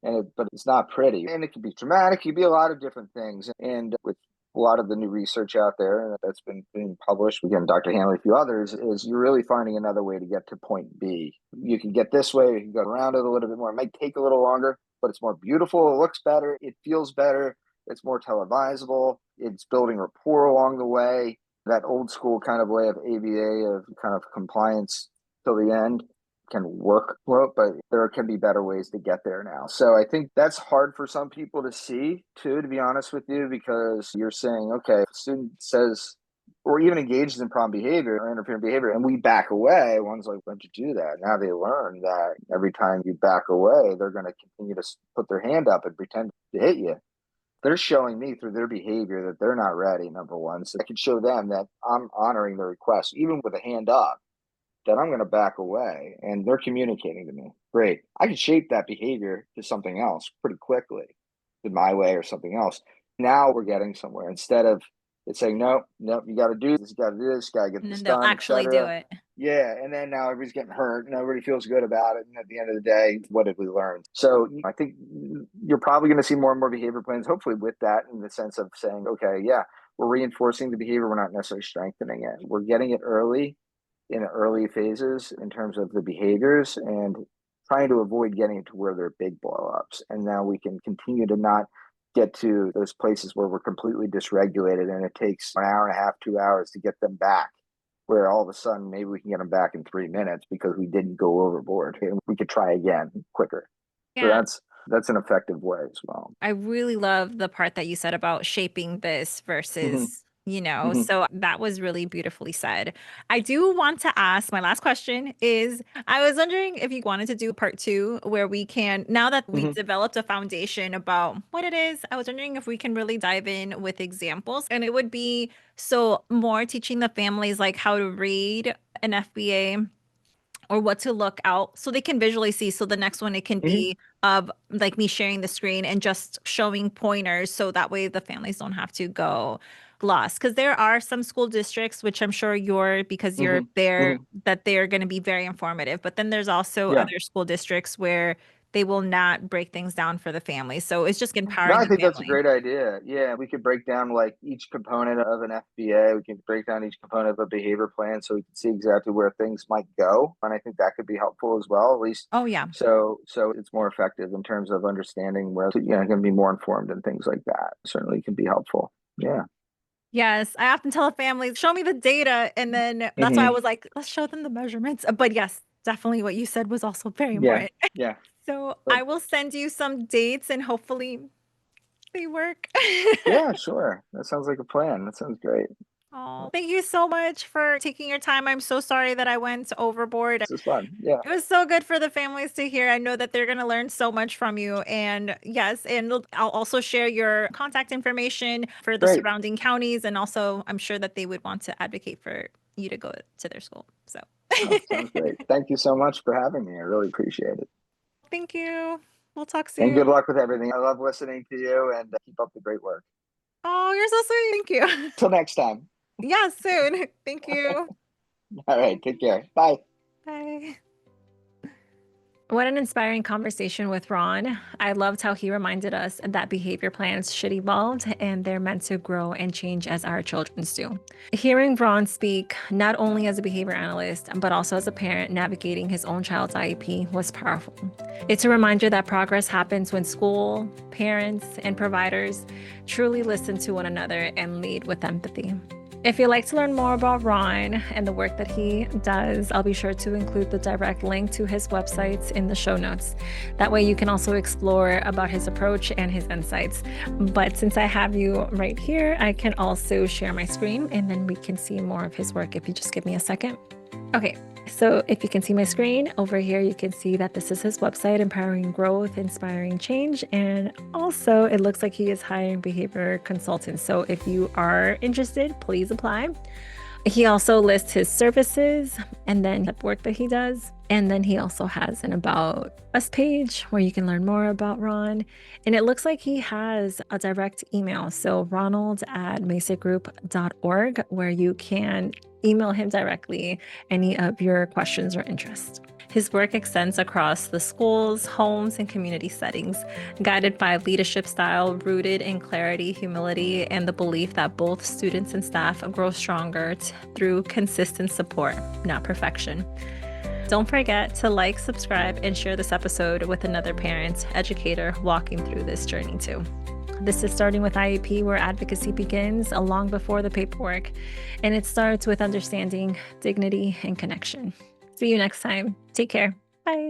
B: but it's not pretty, and it can be traumatic. It can be a lot of different things. And with a lot of the new research out there that's been being published, again, Dr. Hanley, a few others, is you're really finding another way to get to point B. You can get this way, you can go around it a little bit more. It might take a little longer, but it's more beautiful. It looks better. It feels better. It's more televisable. It's building rapport along the way. That old school kind of way of ABA, of kind of compliance till the end, can work well, but there can be better ways to get there now. So I think that's hard for some people to see too, to be honest with you, because you're saying, okay, if a student says or even engages in problem behavior or interfering behavior, and we back away, one's like, why'd you do that? Now they learn that every time you back away, they're going to continue to put their hand up and pretend to hit you. They're showing me through their behavior that they're not ready, number one. So I can show them that I'm honoring their request, even with a hand up, that I'm going to back away, and they're communicating to me. Great. I can shape that behavior to something else pretty quickly, in my way or something else. Now we're getting somewhere instead of it's saying, nope, nope, you got to do this, you got to do this, got to get
A: And
B: this
A: then they'll
B: done,
A: actually do
B: etc.
A: it.
B: Yeah, and then now everybody's getting hurt, and everybody feels good about it. And at the end of the day, what did we learn? So I think you're probably going to see more and more behavior plans, hopefully with that, in the sense of saying, okay, yeah, we're reinforcing the behavior, we're not necessarily strengthening it. We're getting it early in the early phases in terms of the behaviors and trying to avoid getting to where they're big blow ups. And now we can continue to not get to those places where we're completely dysregulated and it takes an hour and a half, 2 hours to get them back. Where all of a sudden maybe we can get them back in 3 minutes because we didn't go overboard and we could try again quicker. So
A: Yeah.
B: that's an effective way as well.
A: I really love the part that you said about shaping this
B: Mm-hmm.
A: versus,
B: Mm-hmm.
A: so that was really beautifully said. I do want to ask, my last question is, I was wondering if you wanted to do part two where we can, now that we've
B: Mm-hmm.
A: developed a foundation about what it is, I was wondering if we can really dive in with examples. And it would be so more teaching the families like how to read an FBA or what to look out so they can visually see. So the next one, it can
B: Mm-hmm.
A: be of like me sharing the screen and just showing pointers so that way the families don't have to go lost. Because there are some school districts, which I'm sure because you're
B: Mm-hmm.
A: there,
B: Mm-hmm.
A: that they're going to be very informative. But then there's also
B: Yeah.
A: other school districts where they will not break things down for the family. So it's just
B: No,
A: empowering
B: I
A: the
B: think that's a
A: family.
B: great idea. Yeah, we could break down like each component of an FBA. We can break down each component of a behavior plan so we can see exactly where things might go. And I think that could be helpful as well, at least
A: Oh, yeah.
B: so it's more effective in terms of understanding where going to be more informed and things like that. Certainly can be helpful. Yeah.
A: Yes, I often tell a family, show me the data. And then that's why I
B: Hmm.
A: was like, let's show them the measurements. But yes, definitely what you said was also very
B: Yeah.
A: important.
B: Yeah.
A: So
B: But
A: I will send you some dates and hopefully they work.
B: yeah, sure. That sounds like a plan. That sounds great.
A: Oh, thank you so much for taking your time. I'm so sorry that I went overboard.
B: This is fun. Yeah.
A: It was so good for the families to hear. I know that they're going to learn so much from you. And yes, and I'll also share your contact information for the
B: Great.
A: surrounding counties. And also, I'm sure that they would want to advocate for you to go to their school. So
B: Oh, sounds great. Thank you so much for having me. I really appreciate it.
A: thank you. We'll talk
B: And good
A: soon.
B: luck with everything. I love listening to you and keep up the great work.
A: Oh, you're so sweet. Thank you.
B: Till next time.
A: Yeah, soon. Thank you.
B: All right. Take care. Bye.
A: Bye. What an inspiring conversation with Ron. I loved how he reminded us that behavior plans should evolve and they're meant to grow and change as our children's do. Hearing Ron speak, not only as a behavior analyst, but also as a parent navigating his own child's IEP, was powerful. It's a reminder that progress happens when school, parents, and providers truly listen to one another and lead with empathy. If you'd like to learn more about Ron and the work that he does, I'll be sure to include the direct link to his websites in the show notes. That way you can also explore about his approach and his insights. But since I have you right here, I can also share my screen and then we can see more of his work if you just give me a second. Okay, so if you can see my screen over here, you can see that this is his website, Empowering Growth, Inspiring Change. And also it looks like he is hiring behavior consultants. So if you are interested, please apply. He also lists his services and then the work that he does. And then he also has an About Us page where you can learn more about Ron. And it looks like he has a direct email. So ronald@masicgroup.org, where you can email him directly any of your questions or interests. His work extends across the schools, homes, and community settings, guided by leadership style rooted in clarity, humility, and the belief that both students and staff grow stronger through consistent support, not perfection. Don't forget to like, subscribe, and share this episode with another parent, educator walking through this journey too. This is Starting with IEP, where advocacy begins long before the paperwork, and it starts with understanding, dignity, and connection. See you next time. Take care. Bye.